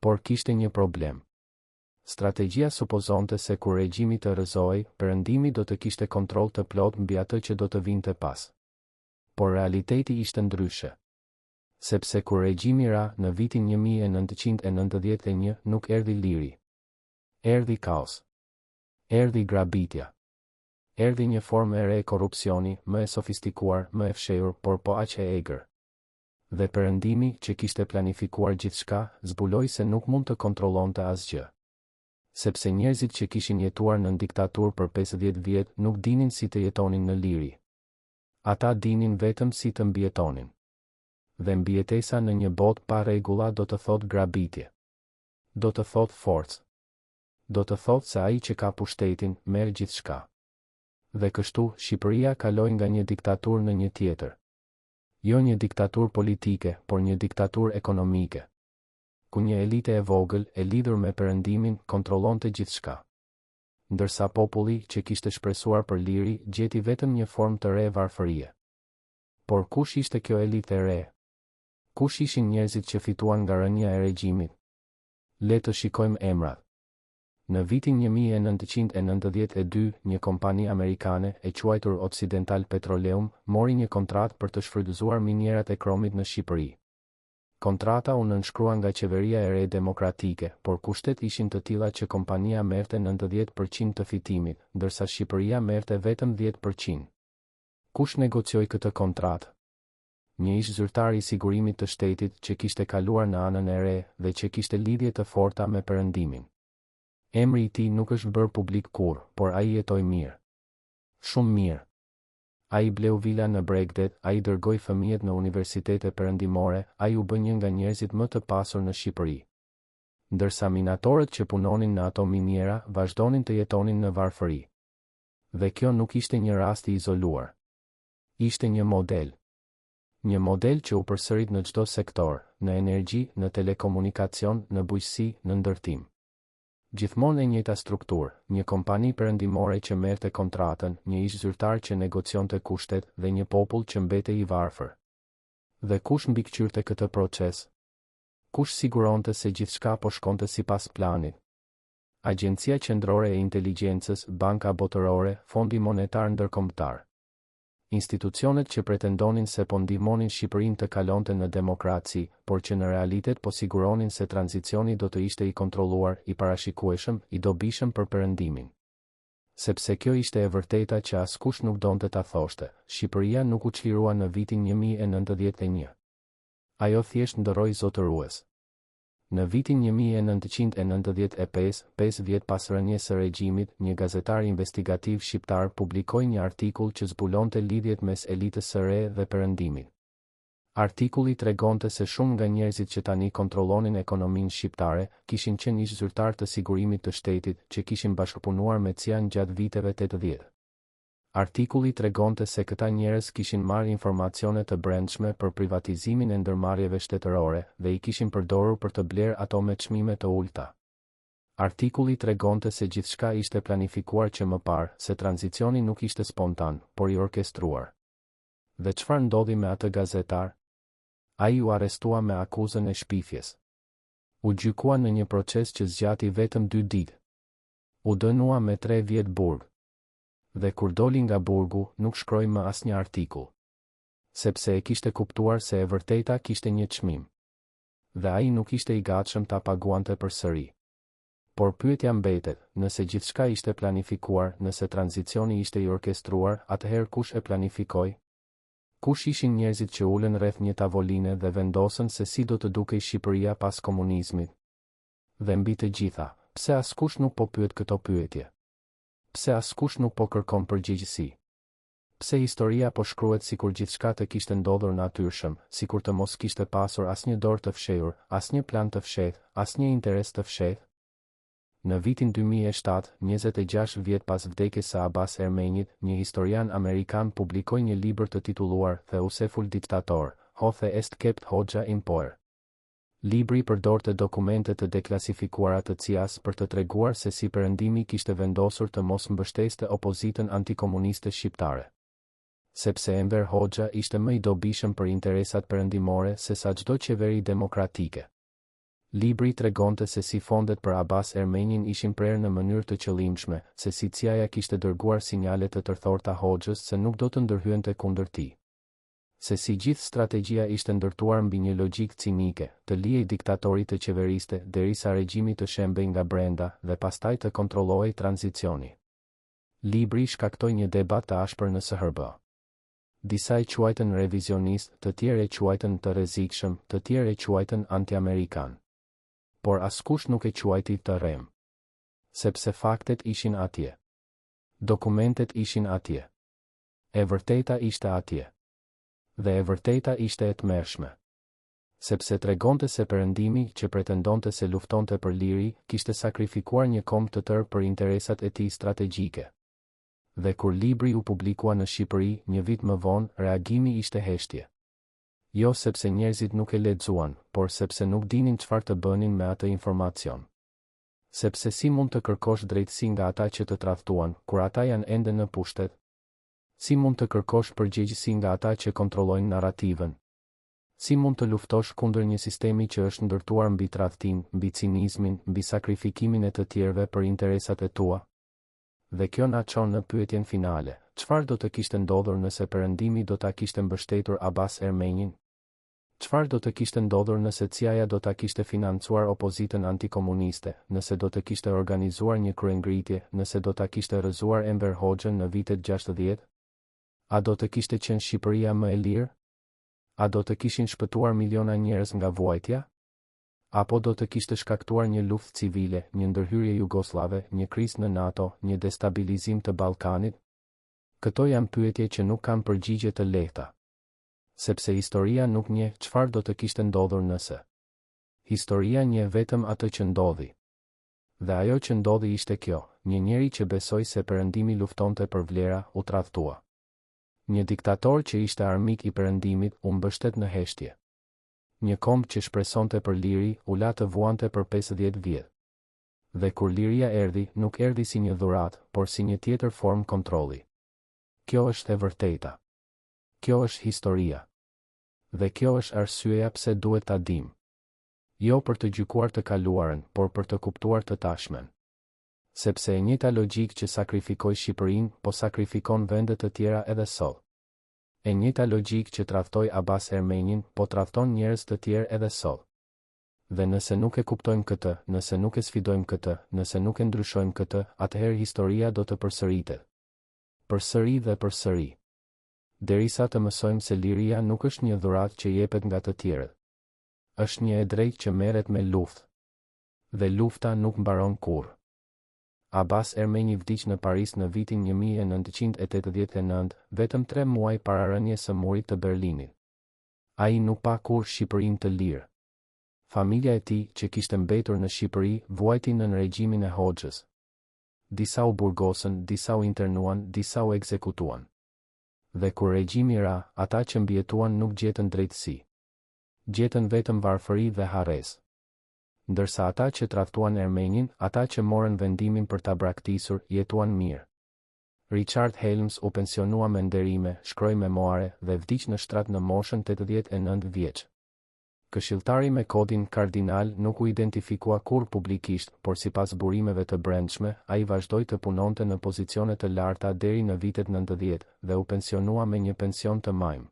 Por kishte një problem. Strategjia supozonte se kur regjimi të rrëzohej, perëndimi do të kishte kontroll të plot mbi atë që do të vinte pas. Por realiteti ishte ndryshe. Sepse kur regjimi ra në vitin 1991 nuk erdhi liri. Erdhi kaos. Erdhi grabitja. Erdhi një formë e re e korrupsioni, më e sofistikuar, më e fshehur, por po aq e egër. Dhe perëndimi, që kishte planifikuar gjithçka, zbuloi se nuk mund të kontrollonte asgjë. Sepse njerëzit që kishin jetuar në diktaturë për 50 vjet nuk dinin si të jetonin në liri. Ata dinin vetëm si të mbijetonin. Dhe mbijetesa në një botë pa rregulla do të thotë grabitje. Do të thotë forcë. Do të thotë se ai që ka pushtetin merr gjithçka. Dhe kështu Shqipëria kaloi nga një diktaturë në një tjetër. Jo një diktaturë politike, por një diktaturë ekonomike. Ku një elite e vogël, e lidhur me perëndimin, kontrollonte gjithçka. Ndërsa populli, që kishte shpresuar për liri, gjeti vetëm një formë të re varfërie. Por kush ishte kjo elite e re? Kush ishin njerëzit që fituan nga rënia e regjimit? Le të shikojmë emrat. Në vitin 1992, një kompani amerikane, e quajtur Occidental Petroleum, mori një kontratë për të shfrytëzuar minierat e kromit në Shqipëri. Kontrata u nënshkrua nga qeveria e re demokratike, por kushtet ishin të tilla që kompania merrte 90% të fitimit, ndërsa Shqipëria merrte vetëm 10%. Kush negocioi këtë kontratë? Një ish zyrtar i sigurimit të shtetit që kishte kaluar në anën e re dhe që kishte lidhje të forta me perëndimin. Emri i tij nuk është bërë publik kurrë, por ai jetoi mirë. Shumë mirë. Ai bleu vila në Bregdet, ai dërgoi fëmijët në universitete perëndimore, ai u bë një nga njerëzit më të pasur në Shqipëri. Ndërsa minatorët që punonin në ato miniera vazhdonin të jetonin në varfëri. Dhe kjo nuk ishte një rast i izoluar. Ishte një model. Një model që u përsërit në çdo sektor, në energji, në telekomunikacion, në bujqësi, në ndërtim. Gjithmonë e njëjta strukturë, një kompani perëndimore që merrte kontratën, një ish zyrtar që negocionte kushtet dhe një popull që mbetej i varfër. Dhe kush mbikëqyrte këtë proces? Kush siguronte se gjithçka po shkonte sipas planit? Agjencia Qendrore e Inteligjencës, Banka Botërore, Fondi Monetar Ndërkombëtar. Institucionet që pretendonin se po ndihmonin Shqipërinë të kalonte në demokraci, por që në realitet po siguronin se tranzicioni do të ishte i kontrolluar, i parashikueshëm, i dobishëm për perëndimin. Sepse kjo ishte e vërteta që askush nuk donte ta thoshte, Shqipëria nuk u çlirua në vitin 1991. Ajo thjesht ndërroi zotërues. Në vitin 1995, 5 vjet pas rënies së regjimit, një gazetar investigativ shqiptar publikoi një artikull që zbulonte lidhjet mes elitës së re dhe perëndimit. Artikulli tregonte se shumë nga njerëzit që tani kontrollonin ekonominë shqiptare, kishin qenë ish zyrtar të sigurimit të shtetit, që kishin bashkëpunuar me CIA gjatë viteve 80. Artikulli tregonte se këta njerëz kishin marrë informacione të brendshme për privatizimin e ndërmarrjeve shtetërore dhe i kishin përdorur për të blerë ato me çmime të ulta. Artikulli tregonte se gjithçka ishte planifikuar që më parë, se tranzicioni nuk ishte spontan, por i orkestruar. Dhe çfarë ndodhi me atë gazetar? Ai u arrestua me akuzën e shpifjes. U gjykua në një proces që zgjati vetëm 2 ditë. U dënua me 3 vjet burg. Dhe kur doli nga burgu, nuk shkroi më asnjë artikull. Sepse e kishte kuptuar se e vërteta kishte një çmim. Dhe ai nuk ishte i gatshëm ta paguante përsëri. Por pyetja mbetet, nëse gjithçka ishte planifikuar, nëse tranzicioni ishte i orkestruar, atëherë kush e planifikoi? Kush ishin njerëzit që ulën rreth një tavoline dhe vendosën se si do të dukej Shqipëria pas komunizmit? Dhe mbi të gjitha, pse askush nuk po pyet këto pyetje? Pse askush nuk po kërkon përgjegjësi? Pse historia po shkruhet sikur gjithçka të kishte ndodhur natyrshëm, sikur të mos kishte pasur asnjë dorë të fshehur, asnjë plan të fshehtë, asnjë interes të fshehtë? Në vitin 2007, 26 vjet pas vdekjes së Abbas Ermenjit, një historian amerikan publikoi një libër të titulluar The Useful Dictator, How the East Kept Hoxha in Power. Libri përdorte dokumente të deklasifikuara të CIA-s për të treguar se si perëndimi kishte vendosur të mos mbështeste opozitën antikomuniste shqiptare. Sepse Enver Hoxha ishte më i dobishëm për interesat perëndimore se sa çdo qeveri demokratike. Libri tregonte se si fondet për Abbas Ermenin ishin prerë në mënyrë të qëllimshme, se si CIA kishte dërguar sinjale të tërthorta Hoxhës se nuk do të ndërhyente kundër tij. Se si gjithë strategjia ishte ndërtuar mbi një logjikë cinike, të liej diktatorit të qeveriste derisa regjimi të shembej nga brenda dhe pastaj të kontrollohej tranzicioni. Libri shkaktoi një debat të ashpër në SHRB. Disa e quajtën revizionist, të tjerë e quajtën të rrezikshëm, të tjerë e quajtën anti-amerikan. Por askush nuk e quajti të rrem. Sepse faktet ishin atje. Dokumentet ishin atje. E vërteta ishte atje. Dhe e vërteta ishte e tmerrshme. Sepse tregonte se Perëndimi që pretendonte se luftonte për liri, kishte sakrifikuar një kombë të tërë për interesat e tij strategjike. Dhe kur libri u publikua në Shqipëri, një vit më vonë, reagimi ishte heshtje. Jo sepse njerëzit nuk e lexuan, por sepse nuk dinin çfarë të bënin me atë informacion. Sepse si mund të kërkosh drejtësi nga ata që të tradhtuan, kur ata janë ende në pushtet? Si mund të kërkosh përgjegjësi nga ata që kontrollojnë narrativën? Si mund të luftosh kundër një sistemi që është ndërtuar mbi tradhtim, mbi cinizmin, mbi sakrifikimin e të tjerëve për interesat e tua? Dhe kjo na çon në pyetjen finale: çfarë do të kishte ndodhur nëse Perëndimi do ta kishte mbështetur Abbas Ermenin? Çfarë do të kishte ndodhur nëse CIA do ta kishte financuar opozitën antikomuniste, nëse do të kishte organizuar një kryengritje, nëse do ta kishte rrëzuar Enver Hoxhën në vitet 60? A do të kishte qenë Shqipëria më e lirë? A do të kishin shpëtuar miliona njerëz nga vuajtja? Apo do të kishte shkaktuar një luftë civile, një ndërhyrje jugoslave, një krizë në NATO, një destabilizim të Ballkanit? Këto janë pyetje që nuk kanë përgjigje të lehta. Sepse historia nuk njeh çfarë do të kishte ndodhur nëse. Historia njeh vetëm atë që ndodhi. Dhe ajo që ndodhi ishte kjo: një njeri që besoi se Perëndimi luftonte për vlera, u tradhtua. Një diktator që ishte armik i Perëndimit, u mbështet në heshtje. Një kombë që shpresonte për liri, u la të vuante për 50 vjet. Dhe kur liria erdhi, nuk erdhi si një dhuratë, por si një tjetër formë kontrolli. Kjo është e vërteta. Kjo është historia. Dhe kjo është arsyeja pse duhet ta dim. Jo për të gjykuar të kaluarën, por për të kuptuar të tashmen. Sepse e njëjta logjikë që sakrifikoi Shqipërinë, po sakrifikon vende të tjera edhe sot. E njëjta logjikë që tradhtoi Abbas Ermenin, po tradhton njerëz të tjerë edhe sot. Dhe nëse nuk e kuptojmë këtë, nëse nuk e sfidojmë këtë, nëse nuk e ndryshojmë këtë, atëherë historia do të përsëritet. Përsëri dhe përsëri. Derisa të mësojmë se liria nuk është një dhuratë që jepet nga të tjerët. Është një e drejtë që merret me luftë. Dhe lufta nuk mbaron kurrë. Abbas Ermeni vdiq në Paris në vitin 1989, vetëm 3 muaj para rënies së murit të Berlinit. Ai nuk pa kurrë Shqipërinë të lirë. Familja e tij, që kishte mbetur në Shqipëri, vuajti në regjimin e Hoxhës. Disa u burgosën, disa u internuan, disa u ekzekutuan. Dhe kur regjimi ra, ata që mbijetuan nuk gjetën drejtësi. Gjetën vetëm varfëri dhe harresë. Ndërsa ata që tradhtuan Ermenin, ata që morën vendimin për ta braktisur, jetuan mirë. Richard Helms u pensionua me nderime, shkroi memoare dhe vdiq në shtrat në moshën 89 vjeç. Këshilltari me kodin kardinal nuk u identifikua kurrë publikisht, por sipas burimeve të brendshme, ai vazhdoi të punonte në pozicione të larta deri në vitet 90 dhe u pensionua me një pension të majm.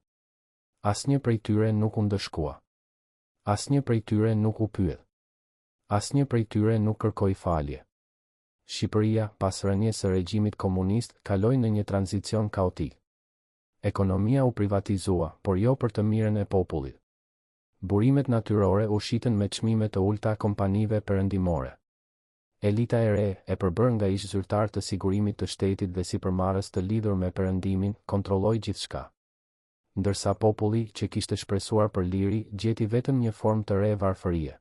Asnjë prej tyre nuk u ndëshkua. Asnjë prej tyre nuk u pyet. Asnjë prej tyre nuk kërkoi falje. Shqipëria, pas rënies së regjimit komunist, kaloi në një tranzicion kaotik. Ekonomia u privatizua, por jo për të mirën e popullit. Burimet natyrore u shitën me çmime të ulta kompanive perëndimore. Elita e re, e përbërë nga ish zyrtar të sigurimit të shtetit dhe sipërmarrës të lidhur me perëndimin, kontrolloi gjithçka. Ndërsa populli, që kishte shpresuar për liri, gjeti vetëm një formë të re varfërie.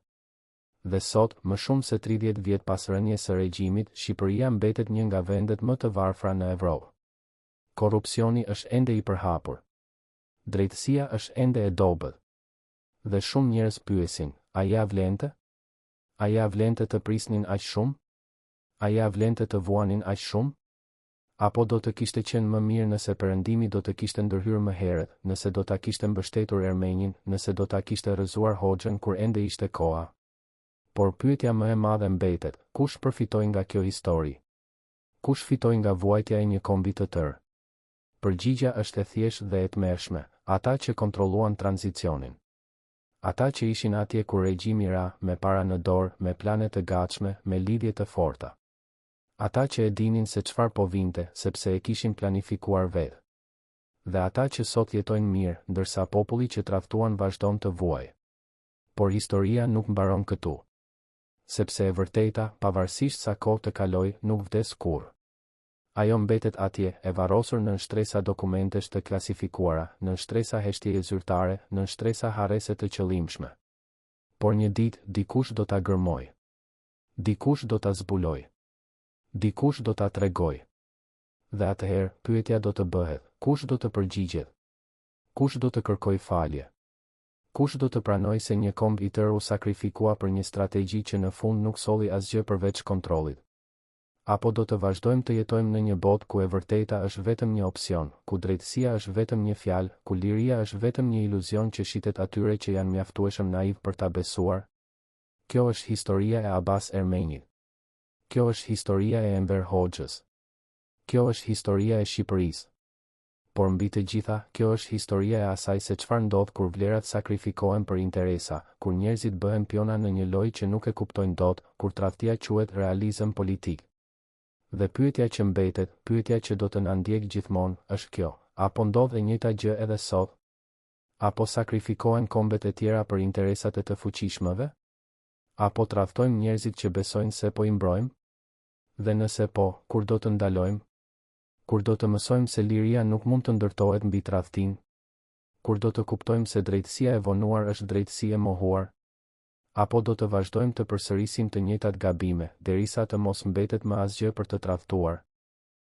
Dhe sot, më shumë se 30 vjet pas rënies së regjimit, Shqipëria mbetet një nga vendet më të varfra në Evropë. Korrupsioni është ende i përhapur. Drejtësia është ende e dobët. Dhe shumë njerëz pyesin, a ja vlente? A ja vlente të prisnin aq shumë? A ja vlente të vuanin aq shumë? Apo do të kishte qenë më mirë nëse Perëndimi do të kishte ndërhyrë më herët, nëse do ta kishte mbështetur Ermenin, nëse do ta kishte rrëzuar Hoxhën kur ende ishte koha? Por pyetja më e madhe mbetet, kush përfitoi nga kjo histori? Kush fitoi nga vuajtja e një kombi të tërë? Përgjigja është e thjeshtë dhe e tmerrshme, ata që kontrolluan tranzicionin. Ata që ishin atje kur regjimi ra, me para në dorë, me plane të gatshme, me lidhje të forta. Ata që e dinin se çfarë po vinte, sepse e kishin planifikuar vetë. Dhe ata që sot jetojnë mirë, ndërsa populli që tradhtuan vazhdon të vuajë. Por historia nuk mbaron këtu. Sepse e vërteta, pavarësisht sa kohë të kaloj, nuk vdes kurrë. Ajo mbetet atje, e varrosur në shtresa dokumentesh të klasifikuara, në shtresa heshtjeje zyrtare, në shtresa harrese të qëllimshme. Por një ditë, dikush do ta gërmoj. Dikush do ta zbuloj. Dikush do ta tregoj. Dhe atëherë, pyetja do të bëhet, kush do të përgjigjet? Kush do të kërkoj falje? Kush do të pranoj se një komb i tërë u sakrifikua për një strategji që në fund nuk solli asgjë përveç kontrollit? Apo do të vazhdojmë të jetojmë në një botë ku e vërteta është vetëm një opsion, ku drejtësia është vetëm një fjalë, ku liria është vetëm një iluzion që shitet atyre që janë mjaftueshëm naiv për ta besuar? Kjo është historia e Abbas Ermenit. Kjo është historia e Enver Hoxhës. Kjo është historia e Shqipërisë. Por mbi të gjitha, kjo është historia e asaj se çfarë ndodh kur vlerat sakrifikohen për interesa, kur njerëzit bëhen piona në një lojë që nuk e kuptojnë dot, kur tradhtia quhet realizëm politik. Dhe pyetja që mbetet, pyetja që do të na ndjek gjithmonë, është kjo: apo ndodh e njëjta gjë edhe sot? Apo sakrifikohen kombet e tjera për interesat e të fuqishmëve? Apo tradhtojmë njerëzit që besojnë se po i mbrojmë? Dhe nëse po, kur do të ndalojmë? Kur do të mësojmë se liria nuk mund të ndërtohet mbi tradhtin? Kur do të kuptojmë se drejtësia e vonuar është drejtësi e mohuar? Apo do të vazhdojmë të përsërisim të njëjtat gabime, derisa të mos mbetet më asgjë për të tradhtuar?